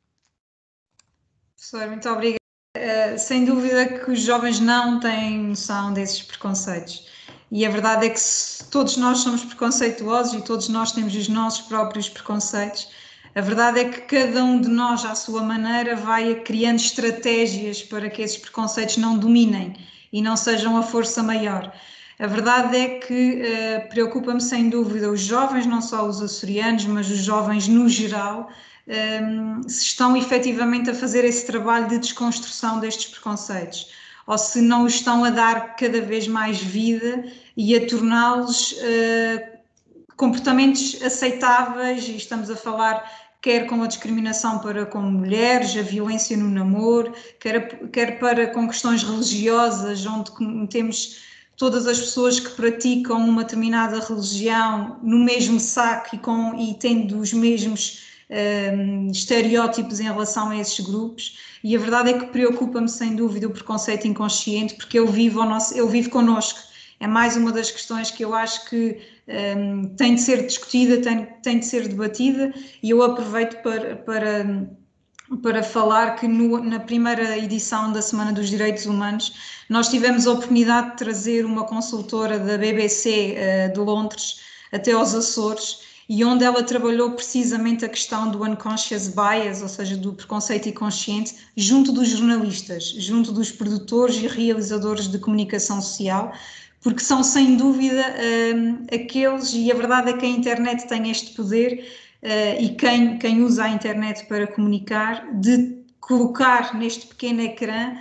Professor, muito obrigada. Sem dúvida que os jovens não têm noção desses preconceitos. E a verdade é que todos nós somos preconceituosos e todos nós temos os nossos próprios preconceitos. A verdade é que cada um de nós, à sua maneira, vai criando estratégias para que esses preconceitos não dominem e não sejam a força maior. A verdade é que preocupa-me sem dúvida os jovens, não só os açorianos, mas os jovens no geral, se estão efetivamente a fazer esse trabalho de desconstrução destes preconceitos, ou se não os estão a dar cada vez mais vida e a torná-los comportamentos aceitáveis, e estamos a falar quer com a discriminação para com mulheres, a violência no namoro, quer para com questões religiosas, onde temos todas as pessoas que praticam uma determinada religião no mesmo saco e tendo os mesmos estereótipos em relação a esses grupos. E a verdade é que preocupa-me sem dúvida o preconceito inconsciente, porque ele vive connosco. É mais uma das questões que eu acho que tem de ser discutida, tem de ser debatida, e eu aproveito para falar que na primeira edição da Semana dos Direitos Humanos nós tivemos a oportunidade de trazer uma consultora da BBC de Londres até aos Açores, e onde ela trabalhou precisamente a questão do unconscious bias, ou seja, do preconceito inconsciente, junto dos jornalistas, junto dos produtores e realizadores de comunicação social, porque são sem dúvida aqueles, e a verdade é que a internet tem este poder, e quem usa a internet para comunicar, de colocar neste pequeno ecrã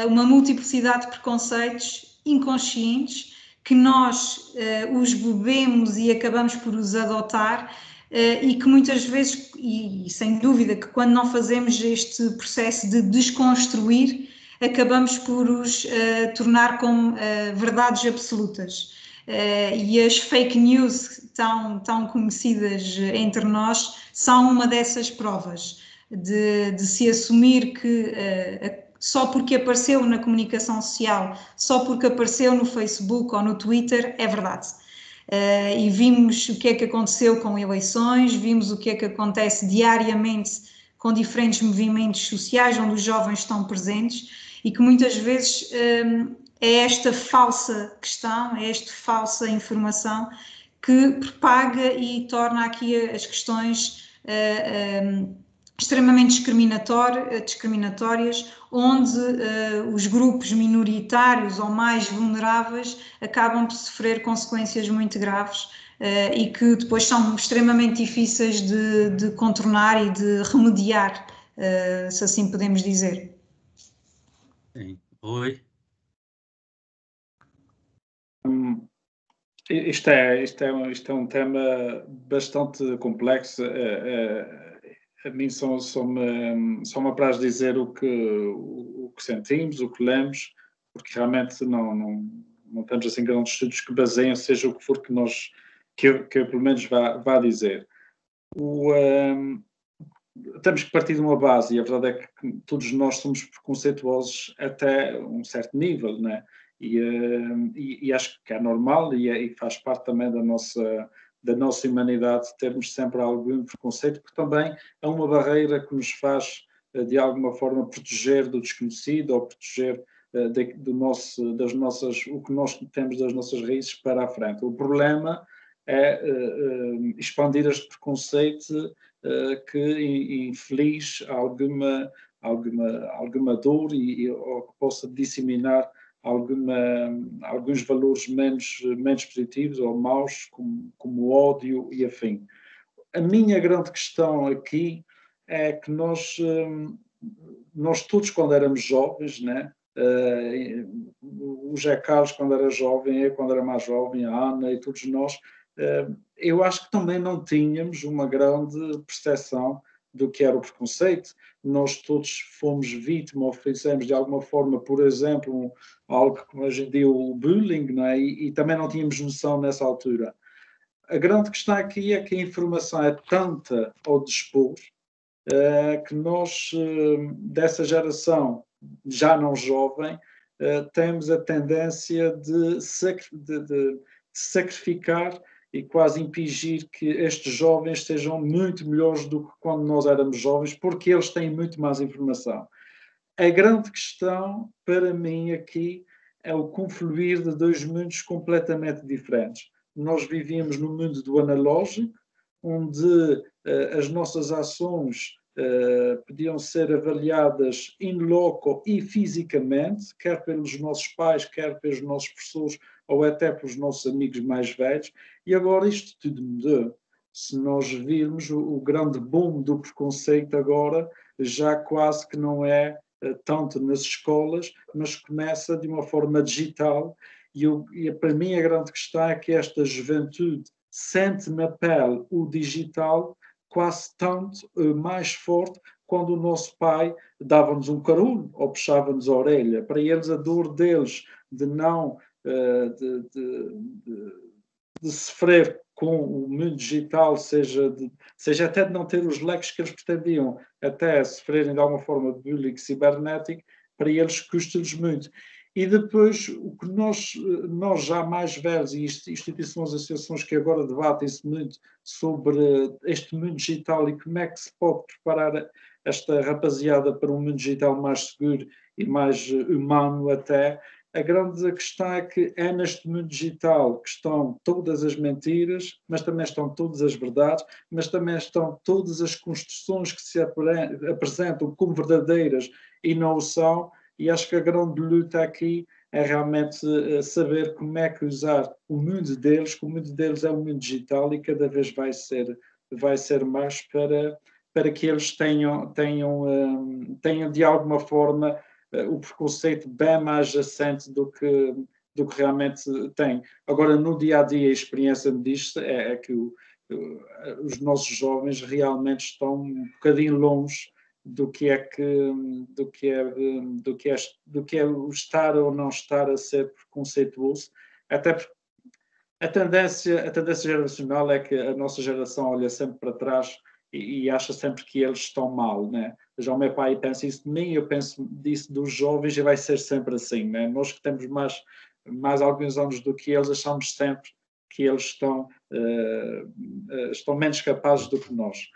uma multiplicidade de preconceitos inconscientes que nós os bebemos e acabamos por os adotar, e que muitas vezes, e sem dúvida que quando não fazemos este processo de desconstruir, acabamos por os tornar como verdades absolutas. e as fake news tão conhecidas entre nós são uma dessas provas de se assumir que só porque apareceu na comunicação social, só porque apareceu no Facebook ou no Twitter, é verdade. E vimos o que é que aconteceu com eleições, vimos o que é que acontece diariamente com diferentes movimentos sociais onde os jovens estão presentes e que muitas vezes é esta falsa questão, é esta falsa informação que propaga e torna aqui as questões extremamente discriminatórias, onde os grupos minoritários ou mais vulneráveis acabam por sofrer consequências muito graves e que depois são extremamente difíceis de contornar e de remediar, se assim podemos dizer. Sim. Oi. Isto é um tema bastante complexo. A mim só me apraz dizer o que sentimos, o que lemos, porque realmente não temos assim grandes estudos que baseiam, seja o que for que eu pelo menos vá dizer. Temos que partir de uma base, e a verdade é que todos nós somos preconceituosos até um certo nível, né? E acho que é normal e faz parte também da nossa humanidade termos sempre algum preconceito, porque também é uma barreira que nos faz, de alguma forma, proteger do desconhecido ou proteger o que nós temos das nossas raízes para a frente. O problema é expandir este preconceito que inflige alguma dor ou que possa disseminar alguns valores menos positivos ou maus, como o ódio e afim. A minha grande questão aqui é que nós todos, quando éramos jovens, né? O José Carlos, quando era jovem, eu, quando era mais jovem, a Ana e todos nós, eu acho que também não tínhamos uma grande percepção do que era o preconceito. Nós todos fomos vítimas ou fizemos de alguma forma, por exemplo, algo que hoje em dia o bullying, não é? E também não tínhamos noção nessa altura. A grande questão aqui é que a informação é tanta ao dispor que nós, dessa geração já não jovem, temos a tendência de sacrificar e quase impingir que estes jovens sejam muito melhores do que quando nós éramos jovens, porque eles têm muito mais informação. A grande questão, para mim, aqui, é o confluir de dois mundos completamente diferentes. Nós vivíamos no mundo do analógico, onde as nossas ações podiam ser avaliadas in loco e fisicamente, quer pelos nossos pais, quer pelos nossos professores, ou até pelos nossos amigos mais velhos, e agora isto tudo mudou. Se nós virmos o grande boom do preconceito agora, já quase que não é tanto nas escolas, mas começa de uma forma digital, e para mim a grande questão é que esta juventude sente na pele o digital quase tanto mais forte quando o nosso pai dava-nos um carulho ou puxava-nos a orelha. Para eles, a dor deles de não de sofrer com o mundo digital, seja até de não ter os likes que eles pretendiam, até sofrerem de alguma forma de bullying cibernético, para eles custa-lhes muito. E depois, o que nós já mais velhos, e instituições, associações que agora debatem-se muito sobre este mundo digital e como é que se pode preparar esta rapaziada para um mundo digital mais seguro e mais humano até, a grande questão é que é neste mundo digital que estão todas as mentiras, mas também estão todas as verdades, mas também estão todas as construções que se apresentam como verdadeiras e não o são, e acho que a grande luta aqui é realmente saber como é que usar o mundo deles, que o mundo deles é o mundo digital e cada vez vai ser mais para que eles tenham de alguma forma o preconceito bem mais assente do que realmente tem. Agora, no dia-a-dia, a experiência me diz é que os nossos jovens realmente estão um bocadinho longe do que é o estar ou não estar a ser preconceituoso, até porque A tendência geracional é que a nossa geração olha sempre para trás e acha sempre que eles estão mal, né? Já o meu pai pensa isso de mim, eu penso disso dos jovens e vai ser sempre assim, né? Nós que temos mais alguns anos do que eles, achamos sempre que eles estão menos capazes do que nós.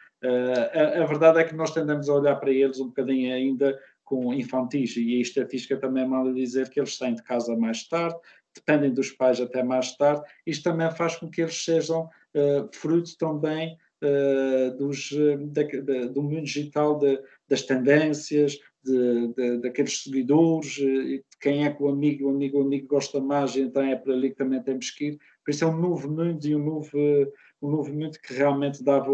A verdade é que nós tendemos a olhar para eles um bocadinho ainda com infantis, e a estatística também manda dizer que eles saem de casa mais tarde, dependem dos pais até mais tarde. Isto também faz com que eles sejam fruto também do mundo digital, das tendências, daqueles seguidores, de quem é que o amigo gosta mais, e então é por ali que também temos que ir. Por isso é um novo mundo, e um novo mundo que realmente dava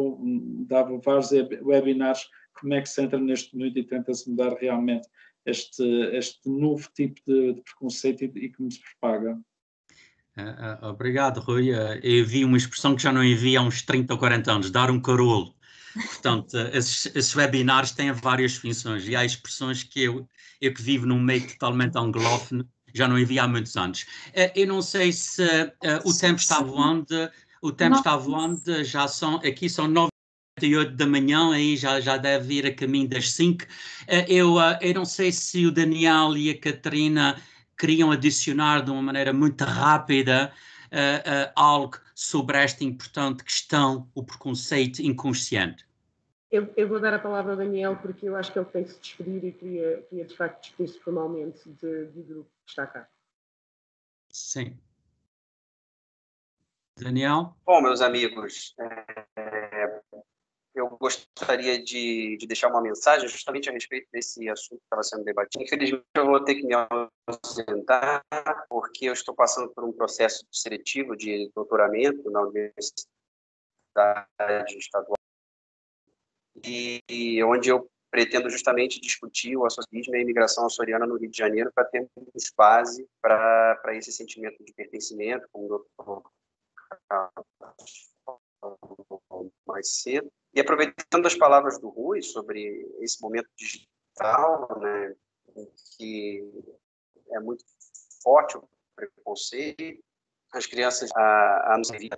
vários webinars como é que se entra neste mundo e tenta-se mudar realmente este novo tipo de preconceito e como se propaga. Obrigado, Rui. Eu vi uma expressão que já não vi há uns 30 ou 40 anos, dar um carolo. Portanto, esses webinars têm várias funções, e há expressões que eu que vivo num meio totalmente anglófono, já não vi há muitos anos. Eu não sei se o tempo está voando, aqui são 9h48 da manhã, aí já deve ir a caminho das 5. Eu não sei se o Daniel e a Catarina queriam adicionar de uma maneira muito rápida algo sobre esta importante questão, o preconceito inconsciente. Eu vou dar a palavra ao Daniel, porque eu acho que ele tem que se despedir e queria de facto despedir-se formalmente do grupo que está cá. Sim. Daniel? Bom, meus amigos, eu gostaria de deixar uma mensagem justamente a respeito desse assunto que estava sendo debatido. Infelizmente, eu vou ter que me ausentar, porque eu estou passando por um processo seletivo de doutoramento na Universidade Estadual, e onde eu pretendo justamente discutir o açorianismo e a imigração açoriana no Rio de Janeiro, para termos base para esse sentimento de pertencimento, como o doutor mais cedo. E aproveitando as palavras do Rui sobre esse momento digital, né, em que é muito forte o preconceito, as crianças a não ser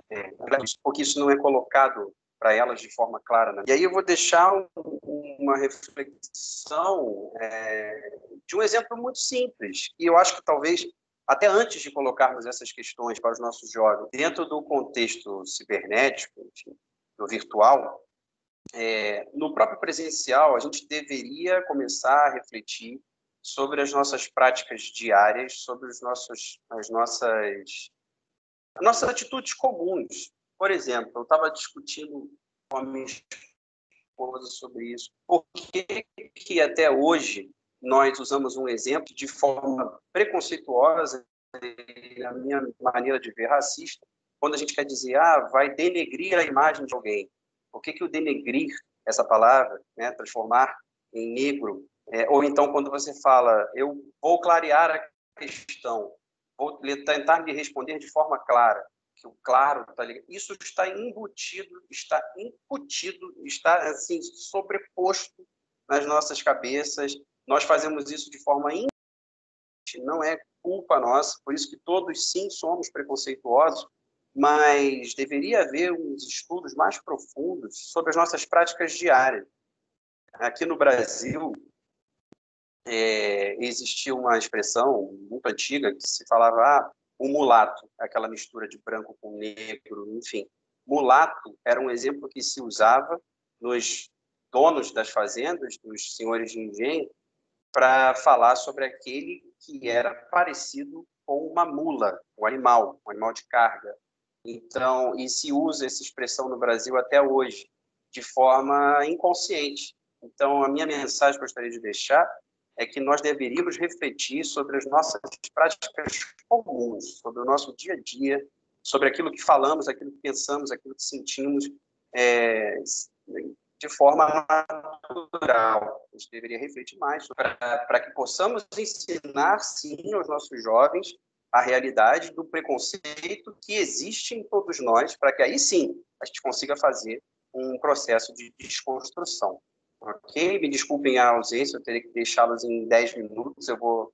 porque isso não é colocado para elas de forma clara, né? E aí eu vou deixar uma reflexão de um exemplo muito simples, e eu acho que talvez até antes de colocarmos essas questões para os nossos jovens dentro do contexto cibernético, enfim, do virtual, no próprio presencial, a gente deveria começar a refletir sobre as nossas práticas diárias, sobre as nossas atitudes comuns. Por exemplo, eu estava discutindo com a minha esposa sobre isso. Por que até hoje nós usamos um exemplo de forma preconceituosa, na minha maneira de ver, racista, quando a gente quer dizer, vai denegrir a imagem de alguém? Por que o denegrir, essa palavra, né, transformar em negro? Ou então, quando você fala, eu vou clarear a questão, vou tentar me responder de forma clara, que o claro está ligado. Isso está embutido, está incutido, está assim sobreposto nas nossas cabeças. Nós fazemos isso de forma não é culpa nossa, por isso que todos sim somos preconceituosos, mas deveria haver uns estudos mais profundos sobre as nossas práticas diárias. Aqui no Brasil, existia uma expressão muito antiga que se falava o mulato, aquela mistura de branco com negro, enfim. Mulato era um exemplo que se usava nos donos das fazendas, dos senhores de engenho, para falar sobre aquele que era parecido com uma mula, um animal de carga. Então, e se usa essa expressão no Brasil até hoje, de forma inconsciente. Então, a minha mensagem que eu gostaria de deixar é que nós deveríamos refletir sobre as nossas práticas comuns, sobre o nosso dia a dia, sobre aquilo que falamos, aquilo que pensamos, aquilo que sentimos, de forma natural. A gente deveria refletir mais para que possamos ensinar, sim, aos nossos jovens a realidade do preconceito que existe em todos nós, para que aí sim a gente consiga fazer um processo de desconstrução. Ok? Me desculpem a ausência, eu teria que deixá-los em 10 minutos, eu vou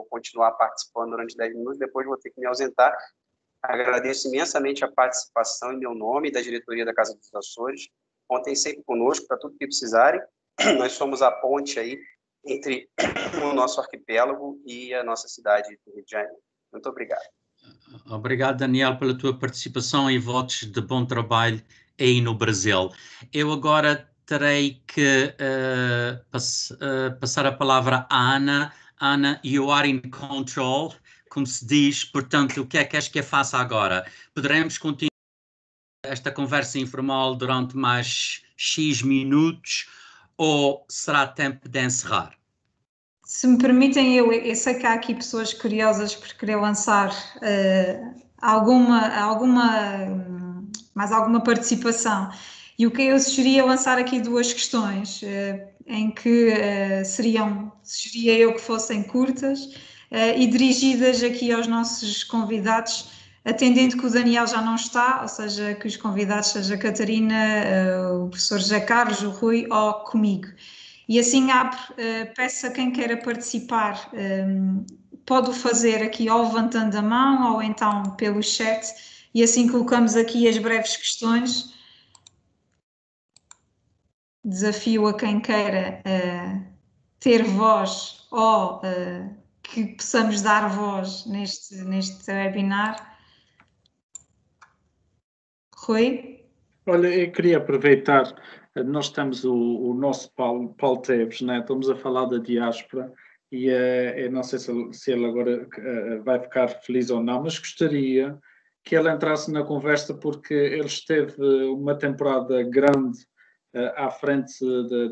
continuar participando durante 10 minutos, depois vou ter que me ausentar. Agradeço imensamente a participação em meu nome e da diretoria da Casa dos Açores. Contem sempre conosco para tudo que precisarem. Nós somos a ponte aí entre o nosso arquipélago e a nossa cidade do Rio de Janeiro. Muito obrigado. Obrigado, Daniel, pela tua participação e votos de bom trabalho aí no Brasil. Eu agora terei que passar a palavra à Ana. Ana, you are in control, como se diz. Portanto, o que é que queres que eu faça agora? Poderemos continuar esta conversa informal durante mais X minutos ou será tempo de encerrar? Se me permitem, eu sei que há aqui pessoas curiosas por querer lançar mais alguma participação. E o que eu sugeria é lançar aqui duas questões, em que sugeria eu que fossem curtas e dirigidas aqui aos nossos convidados, atendendo que o Daniel já não está, ou seja, que os convidados seja a Catarina, o professor José Carlos, o Rui ou comigo. E assim peço a quem queira participar, pode o fazer aqui ou levantando a mão ou então pelo chat, e assim colocamos aqui as breves questões. Desafio a quem queira ter voz ou que possamos dar voz neste webinar. Rui? Olha, eu queria aproveitar, nós temos o nosso Paulo Teves, né? Estamos a falar da diáspora e eu não sei se ele agora vai ficar feliz ou não, mas gostaria que ele entrasse na conversa porque ele esteve uma temporada grande à frente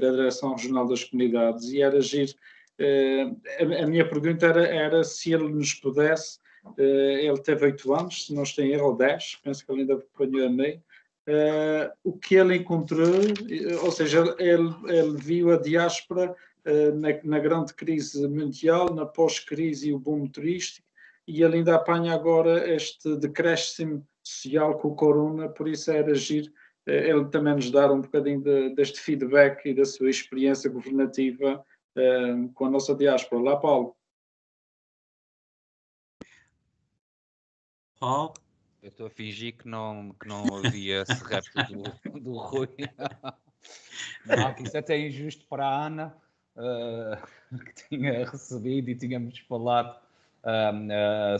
da Direção Regional das Comunidades e era agir. A minha pergunta era se ele nos pudesse, ele teve 8 anos, se não estou em erro, ou 10, penso que ele ainda apanhou a meio. O que ele encontrou, ou seja, ele viu a diáspora na grande crise mundial, na pós-crise e o boom turístico, e ele ainda apanha agora este decréscimo social com o corona, por isso era agir ele também nos dar um bocadinho deste feedback e da sua experiência governativa com a nossa diáspora. Lá, Paulo. Paulo? Eu estou a fingir que não havia esse repto do Rui. Não, que isso até é injusto para a Ana, que tinha recebido e tínhamos falado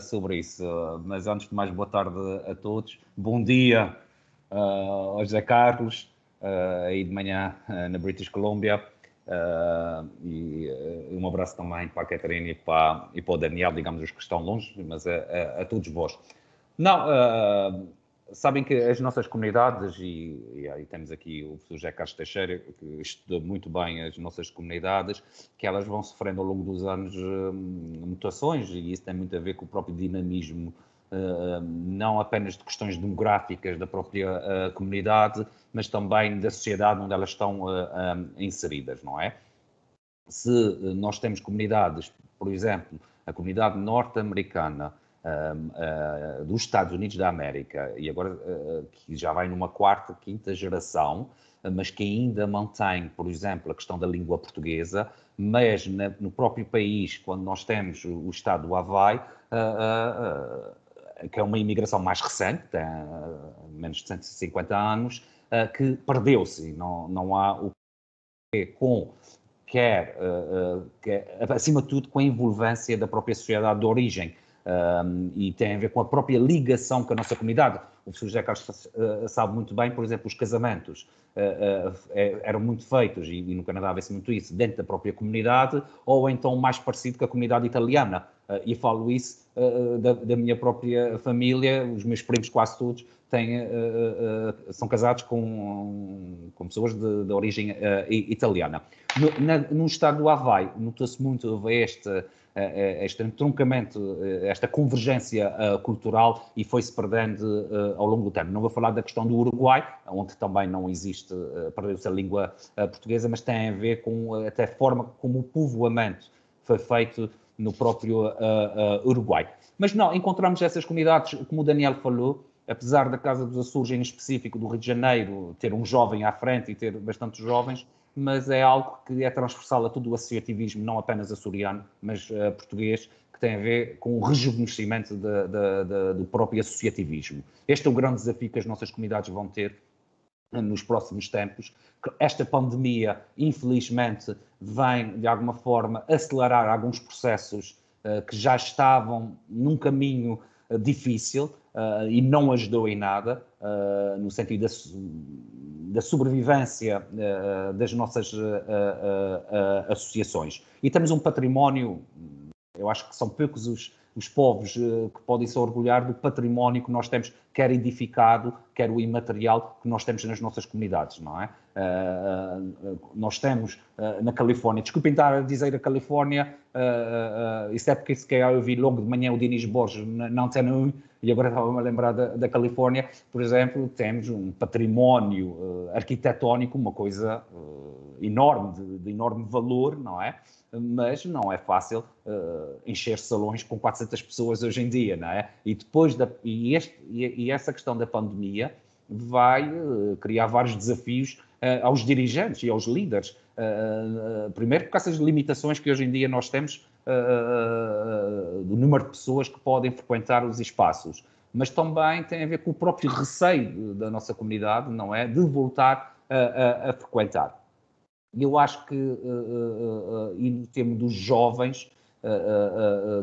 sobre isso. Mas antes de mais, boa tarde a todos. Bom dia ao José Carlos, aí de manhã na British Columbia. E um abraço também para a Catarina e para o Daniel, digamos, os que estão longe, mas a todos vós. Não, sabem que as nossas comunidades, e aí temos aqui o professor José Carlos Teixeira, que estudou muito bem as nossas comunidades, que elas vão sofrendo ao longo dos anos mutações, e isso tem muito a ver com o próprio dinamismo, não apenas de questões demográficas da própria comunidade, mas também da sociedade onde elas estão inseridas, não é? Se nós temos comunidades, por exemplo, a comunidade norte-americana, dos Estados Unidos da América, e agora que já vai numa quarta, quinta geração, mas que ainda mantém, por exemplo, a questão da língua portuguesa, mas no próprio país, quando nós temos o estado do Havaí, que é uma imigração mais recente, tem menos de 150 anos, que perdeu-se, não há o que com quer, acima de tudo, com a envolvência da própria sociedade de origem, e tem a ver com a própria ligação com a nossa comunidade. O professor José Carlos sabe muito bem, por exemplo, os casamentos eram muito feitos, e no Canadá vê-se muito isso, dentro da própria comunidade, ou então mais parecido com a comunidade italiana. E falo isso da minha própria família, os meus primos quase todos são casados com pessoas de origem italiana. No estado do Havaí, notou-se muito este entroncamento, esta convergência cultural, e foi-se perdendo ao longo do tempo. Não vou falar da questão do Uruguai, onde também não existe, perdeu-se a língua portuguesa, mas tem a ver com até a forma como o povoamento foi feito no próprio Uruguai. Mas não, encontramos essas comunidades, como o Daniel falou, apesar da Casa dos Açores em específico do Rio de Janeiro ter um jovem à frente e ter bastantes jovens, mas é algo que é transversal a todo o associativismo, não apenas açoriano, mas português, que tem a ver com o rejuvenescimento do próprio associativismo. Este é o grande desafio que as nossas comunidades vão ter nos próximos tempos. Esta pandemia, infelizmente, vem, de alguma forma, acelerar alguns processos que já estavam num caminho difícil e não ajudou em nada, no sentido da sobrevivência das nossas associações. E temos um património, eu acho que são poucos os povos que podem se orgulhar do património que nós temos, quer edificado, quer o imaterial que nós temos nas nossas comunidades, não é? Nós temos na Califórnia, desculpem estar a dizer a Califórnia, isso é porque se calhar eu vi logo de manhã o Dinis Borges na Antena 1 e agora estava-me a lembrar da Califórnia, por exemplo, temos um património arquitetónico, uma coisa enorme, de enorme valor, não é? Mas não é fácil encher salões com 400 pessoas hoje em dia, não é? E depois e essa questão da pandemia vai criar vários desafios aos dirigentes e aos líderes. Primeiro, por essas limitações que hoje em dia nós temos do número de pessoas que podem frequentar os espaços, mas também tem a ver com o próprio receio da nossa comunidade, não é? De voltar a frequentar. Eu acho que, e no tema dos jovens,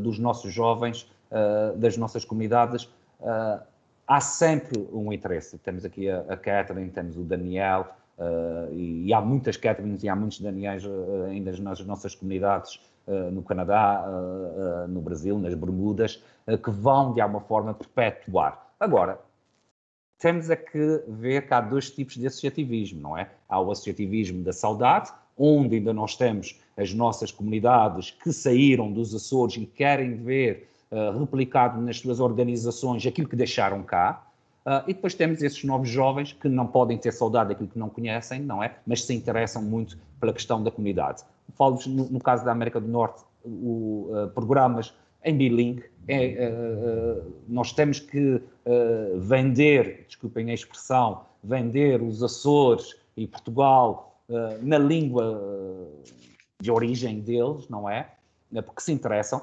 dos nossos jovens, das nossas comunidades, há sempre um interesse. Temos aqui a Catherine, temos o Daniel, e há muitas Catherines e há muitos Daniels ainda nas nossas comunidades, no Canadá, no Brasil, nas Bermudas, que vão, de alguma forma, perpetuar. Agora, temos é que ver que há dois tipos de associativismo, não é? Há o associativismo da saudade, onde ainda nós temos as nossas comunidades que saíram dos Açores e querem ver replicado nas suas organizações aquilo que deixaram cá. E depois temos esses novos jovens que não podem ter saudade daquilo que não conhecem, não é? Mas se interessam muito pela questão da comunidade. Falo-vos, no caso da América do Norte, programas em bilingue. Nós temos que vender, desculpem a expressão, vender os Açores e Portugal na língua de origem deles, não é? Porque se interessam.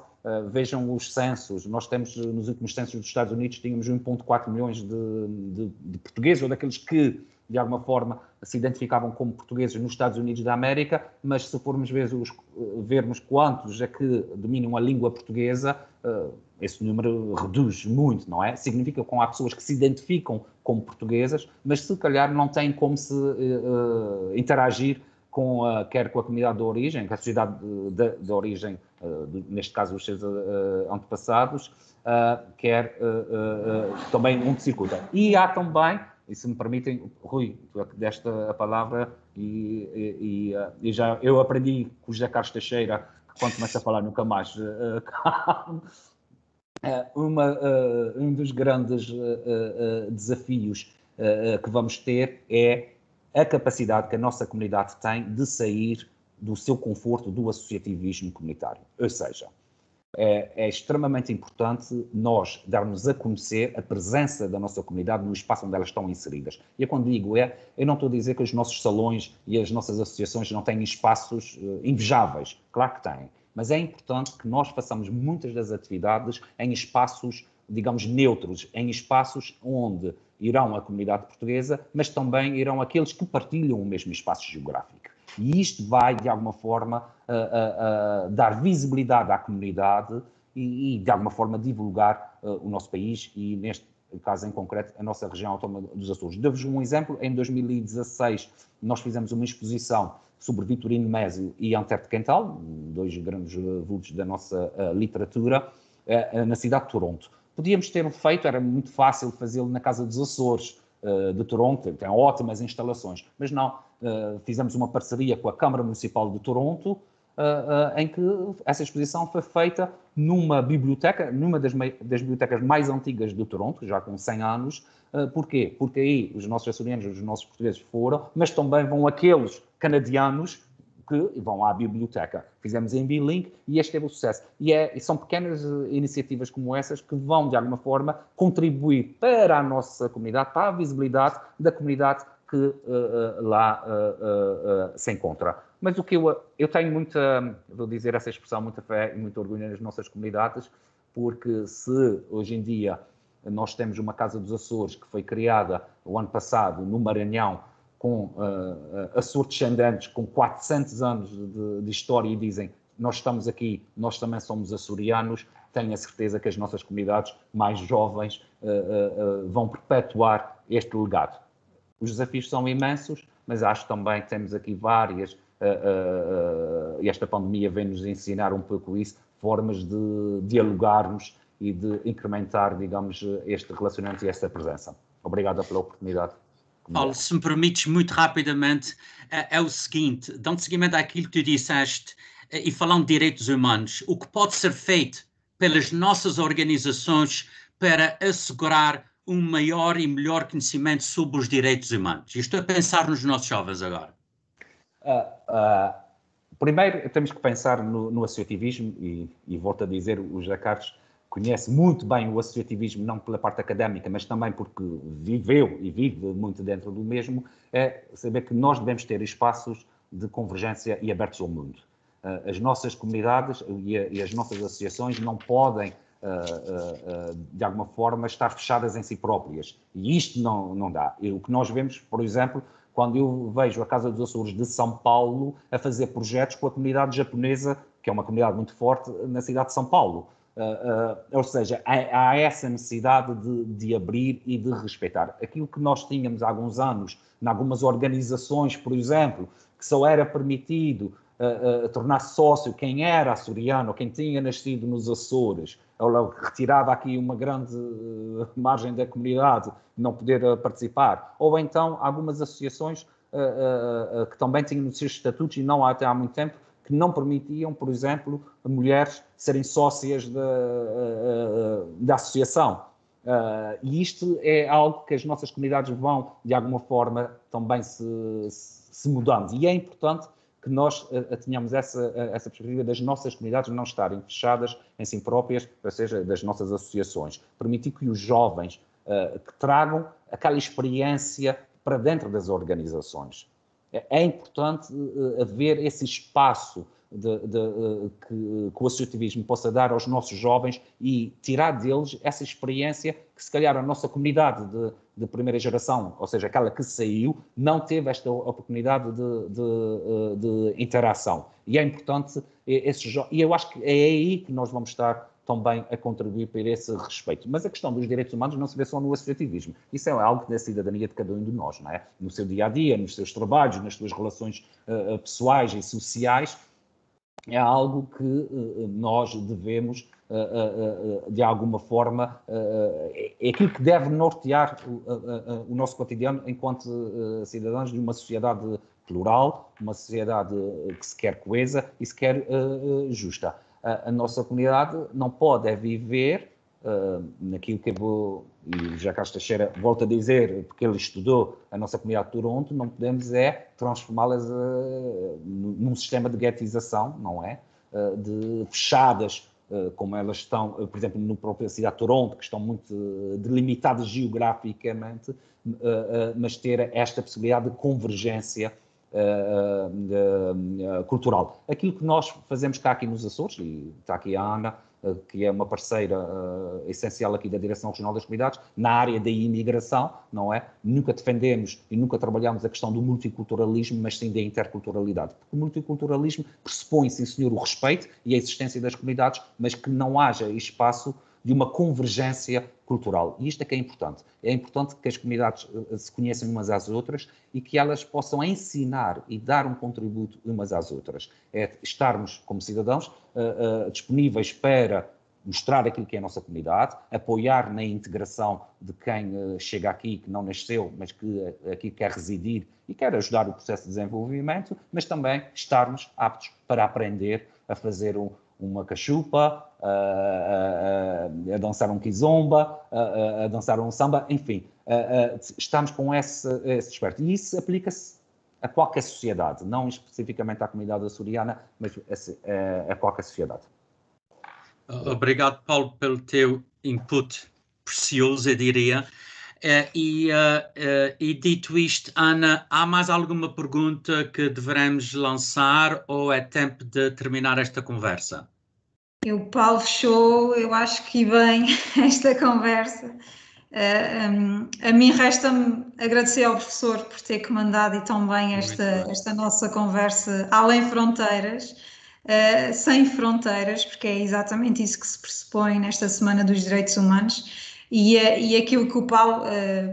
Vejam os censos. Nós temos, nos últimos censos dos Estados Unidos, tínhamos 1,4 milhões de portugueses, ou daqueles que, de alguma forma, se identificavam como portugueses nos Estados Unidos da América, mas se formos vermos quantos é que dominam a língua portuguesa, esse número reduz muito, não é? Significa que há pessoas que se identificam como portuguesas, mas se calhar não têm como se interagir quer com a comunidade de origem, com a sociedade de origem, neste caso os seus antepassados, quer também um circuita. E há também, e se me permitem, Rui, tu deste a palavra e já eu aprendi com o José Carlos Teixeira, que quando começa a falar nunca mais um dos grandes desafios que vamos ter é a capacidade que a nossa comunidade tem de sair do seu conforto do associativismo comunitário. Ou seja, é extremamente importante nós darmos a conhecer a presença da nossa comunidade no espaço onde elas estão inseridas. E quando digo eu não estou a dizer que os nossos salões e as nossas associações não têm espaços invejáveis. Claro que têm. Mas é importante que nós façamos muitas das atividades em espaços, digamos, neutros, em espaços onde irão a comunidade portuguesa, mas também irão aqueles que partilham o mesmo espaço geográfico. E isto vai, de alguma forma, dar visibilidade à comunidade e de alguma forma, divulgar o nosso país e, neste caso em concreto, a nossa região autónoma dos Açores. Dou-vos um exemplo. Em 2016, nós fizemos uma exposição sobre Vitorino Mésio e Antero de Quental, dois grandes vultos da nossa literatura, na cidade de Toronto. Podíamos ter feito, era muito fácil fazê-lo na Casa dos Açores de Toronto, tem ótimas instalações, mas não, fizemos uma parceria com a Câmara Municipal de Toronto, em que essa exposição foi feita numa biblioteca, numa das bibliotecas mais antigas de Toronto, já com 100 anos. Porquê? Porque aí os nossos açorianos, os nossos portugueses foram, mas também vão aqueles canadianos que vão à biblioteca. Fizemos em bilingue e este teve o sucesso. E são pequenas iniciativas como essas que vão, de alguma forma, contribuir para a nossa comunidade, para a visibilidade da comunidade que lá se encontra. Mas o que eu tenho muita, vou dizer essa expressão, muita fé e muito orgulho nas nossas comunidades, porque se hoje em dia nós temos uma Casa dos Açores que foi criada o ano passado no Maranhão, com Açores descendentes com 400 anos de história e dizem nós estamos aqui, nós também somos açorianos, tenho a certeza que as nossas comunidades mais jovens vão perpetuar este legado. Os desafios são imensos, mas acho também que temos aqui várias, e esta pandemia vem-nos ensinar um pouco isso, formas de dialogarmos e de incrementar, digamos, este relacionamento e esta presença. Obrigado pela oportunidade. Paulo, se me permites muito rapidamente, é o seguinte, dando seguimento àquilo que tu disseste e falando de direitos humanos, o que pode ser feito pelas nossas organizações para assegurar um maior e melhor conhecimento sobre os direitos humanos? E estou a pensar nos nossos jovens agora. Primeiro, temos que pensar no associativismo e volto a dizer, o José Carlos conhece muito bem o associativismo, não pela parte académica, mas também porque viveu e vive muito dentro do mesmo, é saber que nós devemos ter espaços de convergência e abertos ao mundo. As nossas comunidades e as nossas associações não podem, de alguma forma, estar fechadas em si próprias. E isto não dá. O que nós vemos, por exemplo, quando eu vejo a Casa dos Açores de São Paulo a fazer projetos com a comunidade japonesa, que é uma comunidade muito forte na cidade de São Paulo. Ou seja, há essa necessidade de abrir e de respeitar. Aquilo que nós tínhamos há alguns anos, em algumas organizações, por exemplo, que só era permitido tornar-se sócio quem era açoriano, ou quem tinha nascido nos Açores, ou retirava aqui uma grande margem da comunidade não poder participar, ou então algumas associações que também tinham nos seus estatutos e não até há muito tempo, que não permitiam, por exemplo, mulheres serem sócias da associação. E isto é algo que as nossas comunidades vão, de alguma forma, também se mudando. E é importante que nós tenhamos essa perspectiva das nossas comunidades não estarem fechadas em si próprias, ou seja, das nossas associações. Permitir que os jovens que tragam aquela experiência para dentro das organizações. É importante haver esse espaço que o associativismo possa dar aos nossos jovens e tirar deles essa experiência que, se calhar, a nossa comunidade de primeira geração, ou seja, aquela que saiu, não teve esta oportunidade de interação. E é importante, e eu acho que é aí que nós vamos estar também a contribuir para esse respeito. Mas a questão dos direitos humanos não se vê só no associativismo. Isso é algo da cidadania de cada um de nós, não é? No seu dia-a-dia, nos seus trabalhos, nas suas relações pessoais e sociais, é algo que nós devemos, de alguma forma, é aquilo que deve nortear o nosso cotidiano enquanto cidadãos de uma sociedade plural, uma sociedade que se quer coesa e se quer justa. A nossa comunidade não pode viver naquilo que eu vou, e o José Carlos Teixeira volta a dizer, porque ele estudou a nossa comunidade de Toronto, não podemos transformá-las num sistema de guetização, não é? De fechadas, como elas estão, por exemplo, na própria cidade de Toronto, que estão muito delimitadas geograficamente, mas ter esta possibilidade de convergência cultural. Aquilo que nós fazemos cá aqui nos Açores, e está aqui a Ana, que é uma parceira essencial aqui da Direção Regional das Comunidades, na área da imigração, não é? Nunca defendemos e nunca trabalhamos a questão do multiculturalismo, mas sim da interculturalidade. Porque o multiculturalismo pressupõe, sim senhor, o respeito e a existência das comunidades, mas que não haja espaço de uma convergência cultural. E isto é que é importante. É importante que as comunidades se conheçam umas às outras e que elas possam ensinar e dar um contributo umas às outras. É estarmos, como cidadãos, disponíveis para mostrar aquilo que é a nossa comunidade, apoiar na integração de quem chega aqui, que não nasceu, mas que aqui quer residir e quer ajudar o processo de desenvolvimento, mas também estarmos aptos para aprender a fazer uma cachupa, a dançar um kizomba, a dançar um samba, enfim, estamos com esse aspecto. E isso aplica-se a qualquer sociedade, não especificamente à comunidade açoriana, mas a qualquer sociedade. Obrigado, Paulo, pelo teu input precioso, eu diria. E dito isto, Ana, há mais alguma pergunta que devemos lançar ou é tempo de terminar esta conversa? O Paulo fechou, eu acho que bem esta conversa. A mim resta-me agradecer ao professor por ter comandado e tão bem esta nossa conversa além fronteiras, sem fronteiras, porque é exatamente isso que se pressupõe nesta Semana dos Direitos Humanos. E aquilo que o Paulo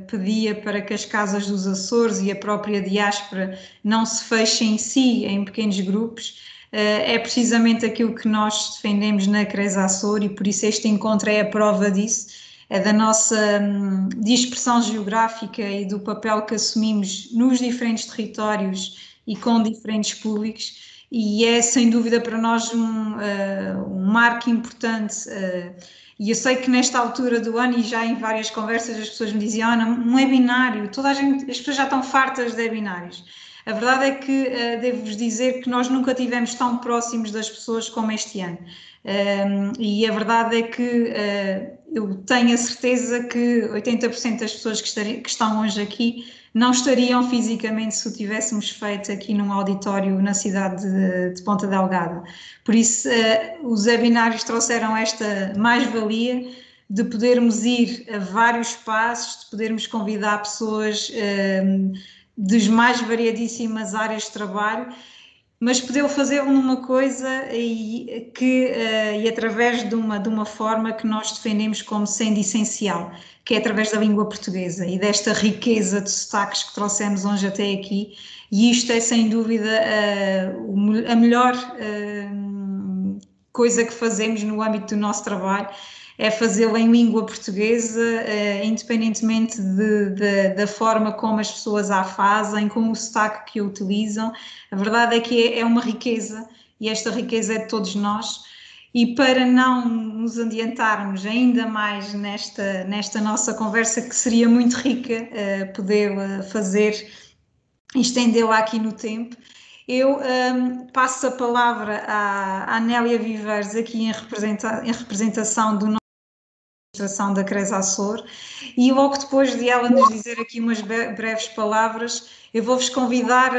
pedia para que as casas dos Açores e a própria diáspora não se fechem em si, em pequenos grupos, é precisamente aquilo que nós defendemos na CRES Açor, e por isso este encontro é a prova disso, é da nossa dispersão geográfica e do papel que assumimos nos diferentes territórios e com diferentes públicos, e é sem dúvida para nós um marco importante. E eu sei que nesta altura do ano, e já em várias conversas as pessoas me diziam, Ana, um webinário, as pessoas já estão fartas de webinários. A verdade é que devo-vos dizer que nós nunca estivemos tão próximos das pessoas como este ano. E a verdade é que eu tenho a certeza que 80% das pessoas que estão hoje aqui não estariam fisicamente se o tivéssemos feito aqui num auditório na cidade de Ponta Delgada. Por isso, os webinários trouxeram esta mais-valia de podermos ir a vários espaços, de podermos convidar pessoas das mais variadíssimas áreas de trabalho, mas poder fazê-lo numa coisa e através de uma forma que nós defendemos como sendo essencial, que é através da língua portuguesa e desta riqueza de sotaques que trouxemos hoje até aqui, e isto é sem dúvida a melhor coisa que fazemos no âmbito do nosso trabalho, é fazê-lo em língua portuguesa, independentemente da forma como as pessoas a fazem, com o sotaque que utilizam. A verdade é que é uma riqueza, e esta riqueza é de todos nós. E para não nos adiantarmos ainda mais nesta nossa conversa, que seria muito rica poder fazer, estendê-la aqui no tempo, eu passo a palavra à Nélia Viveiros, aqui em representação do administração da CRES Açor, e logo depois de ela nos dizer aqui umas breves palavras, eu vou-vos convidar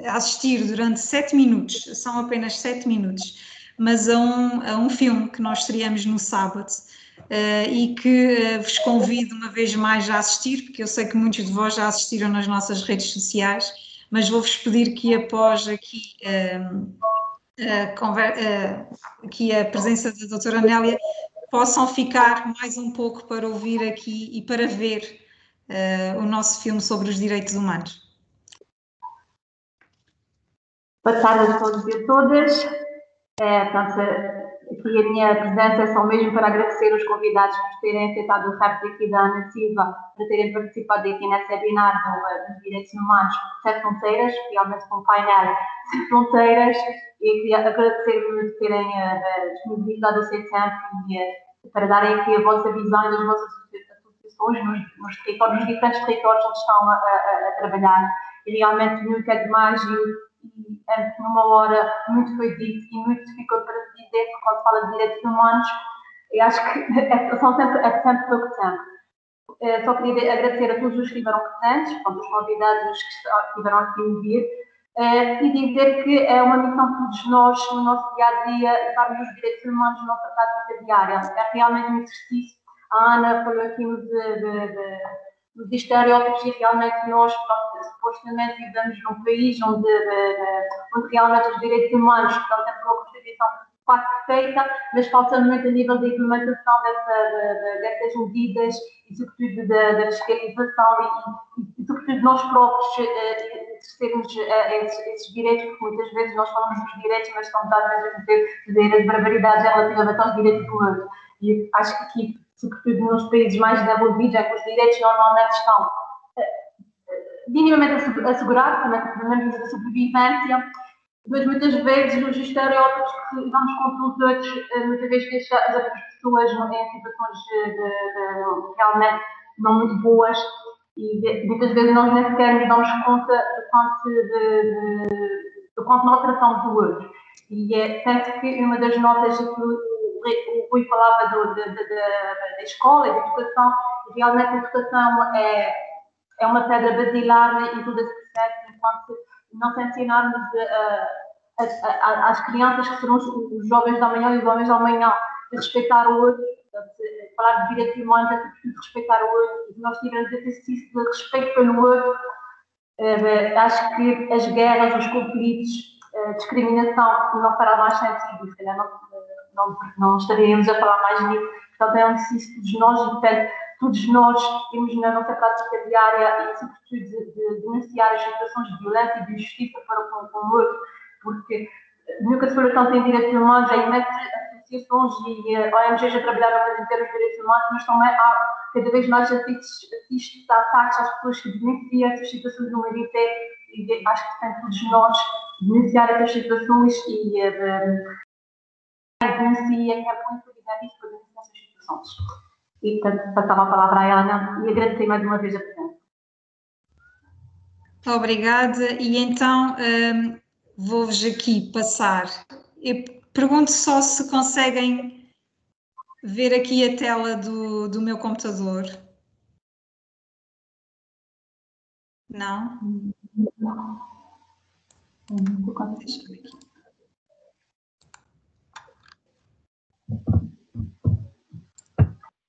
a assistir durante 7 minutos, são apenas 7 minutos, mas a um filme que nós estreamos no sábado, e que vos convido uma vez mais a assistir, porque eu sei que muitos de vós já assistiram nas nossas redes sociais, mas vou-vos pedir que após aqui aqui a presença da doutora Nélia, possam ficar mais um pouco para ouvir aqui e para ver o nosso filme sobre os direitos humanos. Boa tarde a todos e a todas. Portanto, aqui a minha presença é só mesmo para agradecer os convidados por terem aceitado o repto aqui da Ana Silva, por terem participado aqui nesse webinar dos direitos humanos sem fronteiras, realmente com um painel sem fronteiras, e queria agradecer-vos por terem disponibilizado o seu tempo e para darem aqui a vossa visão e das vossas associações nos territórios, nos diferentes territórios onde estão a trabalhar. E realmente nunca é demais e numa hora muito foi dito e muito ficou para se dizer, porque quando se fala de direitos humanos, eu acho que é sempre pouco tempo. Só queria agradecer a todos os que estiveram presentes, os convidados que estiveram aqui a ouvir, e dizer que é uma missão de todos nós, no nosso dia-a-dia, darmos os direitos humanos na nossa prática diária. É realmente um exercício. A Ana falou aqui dos estereótipos, e realmente nós, supostamente, vivemos num país onde realmente os direitos humanos, portanto, temos uma Constituição quase perfeita, mas falta muito a nível da implementação dessas medidas e, sobretudo, da fiscalização e sobretudo, nós próprios exercermos esses direitos, porque muitas vezes nós falamos dos direitos, mas estamos às vezes a dizer as barbaridades relativamente aos direitos humanos. E acho que aqui, sobretudo nos países mais desenvolvidos, é que os direitos normalmente estão minimamente assegurados, pelo menos a sobrevivência, mas muitas vezes os estereótipos que damos contra os outros, muitas vezes deixam as outras pessoas em situações realmente não muito boas, e muitas vezes nós nem sequer nos damos conta do quanto nós tratamos do outro. E penso que uma das notas que o o Rui falava da escola e da educação, e realmente a educação é uma pedra basilar em todo esse processo, enquanto não se ensinarmos às crianças que serão os jovens da manhã e os homens da manhã de respeitar o outro, de falar de direitos humanos, é preciso respeitar o outro, e se nós tivermos esse exercício de respeito pelo outro, acho que as guerras, os conflitos, a discriminação não fará mais sentido, se calhar não estaríamos a falar mais nisso. Portanto, é um exercício de nós, e portanto, todos nós temos na nossa prática diária e sobretudo de denunciar as situações de violência e de injustiça para com o outro, porque nunca se falou tanto em direitos humanos, há imensas associações e ONGs a trabalhar para manter os direitos humanos, mas também há cada vez mais assistes a ataques às pessoas que denunciam essas situações no mundo inteiro, e acho que tem todos nós denunciar essas situações e denunciem, é muito evidente isso para denunciar essas situações. E, portanto, passava a palavra à Helena e agradecer mais uma vez a presença. Obrigada. E então vou-vos aqui passar. Eu pergunto só se conseguem ver aqui a tela do meu computador. Não? Deixa-me aqui.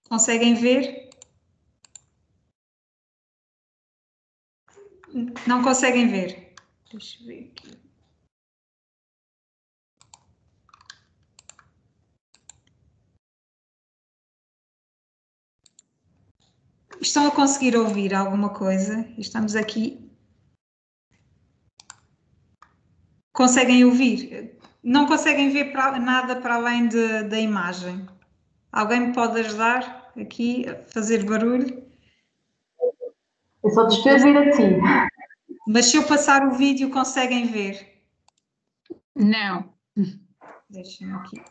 Conseguem ver? Não conseguem ver? Deixa eu ver aqui. Estão a conseguir ouvir alguma coisa? Estamos aqui. Conseguem ouvir? Não conseguem ver nada para além da imagem? Alguém me pode ajudar aqui a fazer barulho? Eu só te estou a ver a ti. Mas se eu passar o vídeo, conseguem ver? Não. Deixem-me aqui.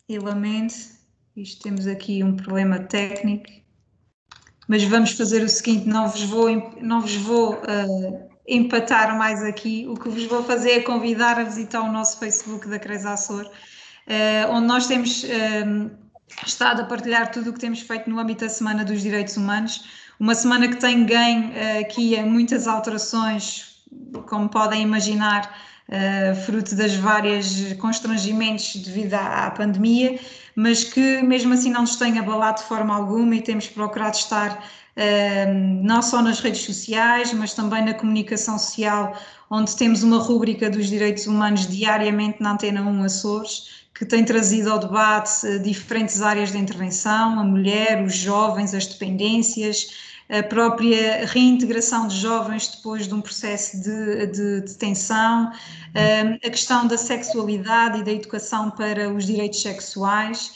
E lamento, temos aqui um problema técnico, mas vamos fazer o seguinte, não vos vou empatar mais aqui, o que vos vou fazer é convidar a visitar o nosso Facebook da CRES Açor, onde nós temos estado a partilhar tudo o que temos feito no âmbito da Semana dos Direitos Humanos, uma semana que tem ganho aqui muitas alterações, como podem imaginar, fruto das várias constrangimentos devido à pandemia, mas que mesmo assim não nos tem abalado de forma alguma e temos procurado estar não só nas redes sociais, mas também na comunicação social, onde temos uma rúbrica dos direitos humanos diariamente na Antena 1 Açores, que tem trazido ao debate diferentes áreas de intervenção, a mulher, os jovens, as dependências, a própria reintegração de jovens depois de um processo de detenção, a questão da sexualidade e da educação para os direitos sexuais,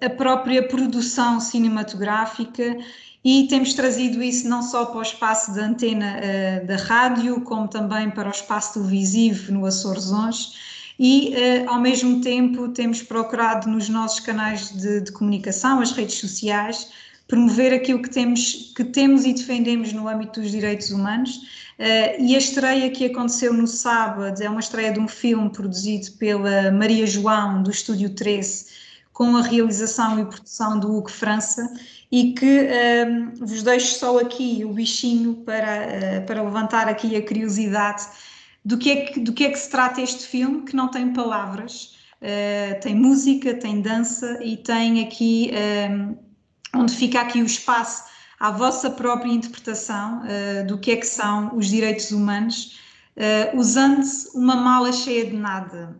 a própria produção cinematográfica, e temos trazido isso não só para o espaço da antena da rádio, como também para o espaço televisivo no Açores Ons, e ao mesmo tempo temos procurado nos nossos canais de comunicação, as redes sociais, promover aquilo que temos e defendemos no âmbito dos direitos humanos. E a estreia que aconteceu no sábado é uma estreia de um filme produzido pela Maria João, do Estúdio 13, com a realização e produção do Hugo França, e que vos deixo só aqui o bichinho para levantar aqui a curiosidade do que é que se trata este filme, que não tem palavras, tem música, tem dança e tem aqui... onde fica aqui o espaço à vossa própria interpretação do que é que são os direitos humanos, usando uma mala cheia de nada,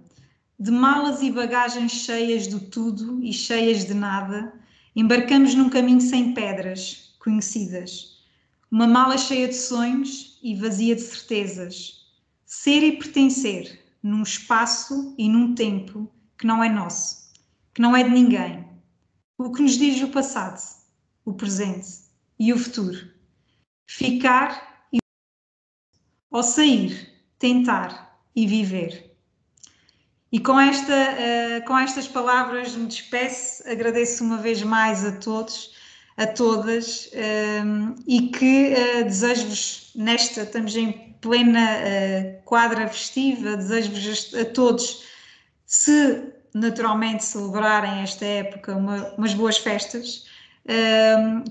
de malas e bagagens cheias do tudo e cheias de nada, embarcamos num caminho sem pedras conhecidas, uma mala cheia de sonhos e vazia de certezas, ser e pertencer num espaço e num tempo que não é nosso, que não é de ninguém. O que nos diz o passado, o presente e o futuro. Ficar e... ou sair, tentar e viver. E com estas palavras me despeço, agradeço uma vez mais a todos. a todas e que desejo-vos estamos em plena quadra festiva, desejo-vos a todos, se naturalmente celebrarem esta época, umas boas festas,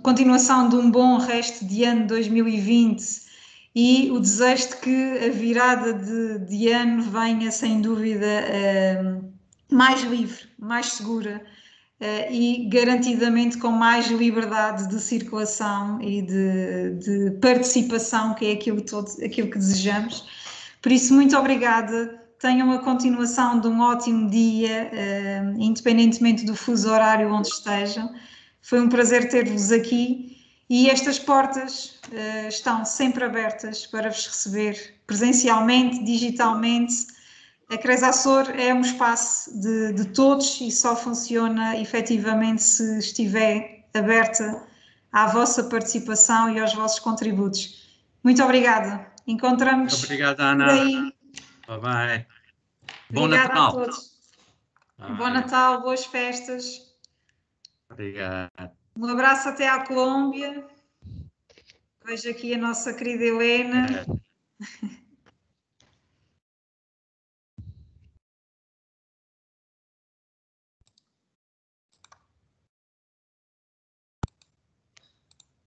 continuação de um bom resto de ano 2020 e o desejo de que a virada de ano venha sem dúvida mais livre, mais segura, e garantidamente com mais liberdade de circulação e de participação, que é aquilo que desejamos. Por isso, muito obrigada. Tenham a continuação de um ótimo dia, independentemente do fuso horário onde estejam. Foi um prazer ter-vos aqui e estas portas estão sempre abertas para vos receber presencialmente, digitalmente. A CRES Açor é um espaço de todos e só funciona efetivamente se estiver aberta à vossa participação e aos vossos contributos. Muito obrigada. Encontramos. Muito obrigado, Ana. Bye bye. Bom Obrigada Natal. a todos. Bye. Bom Natal, boas festas. Obrigado. Um abraço até à Colômbia. Vejo aqui a nossa querida Helena.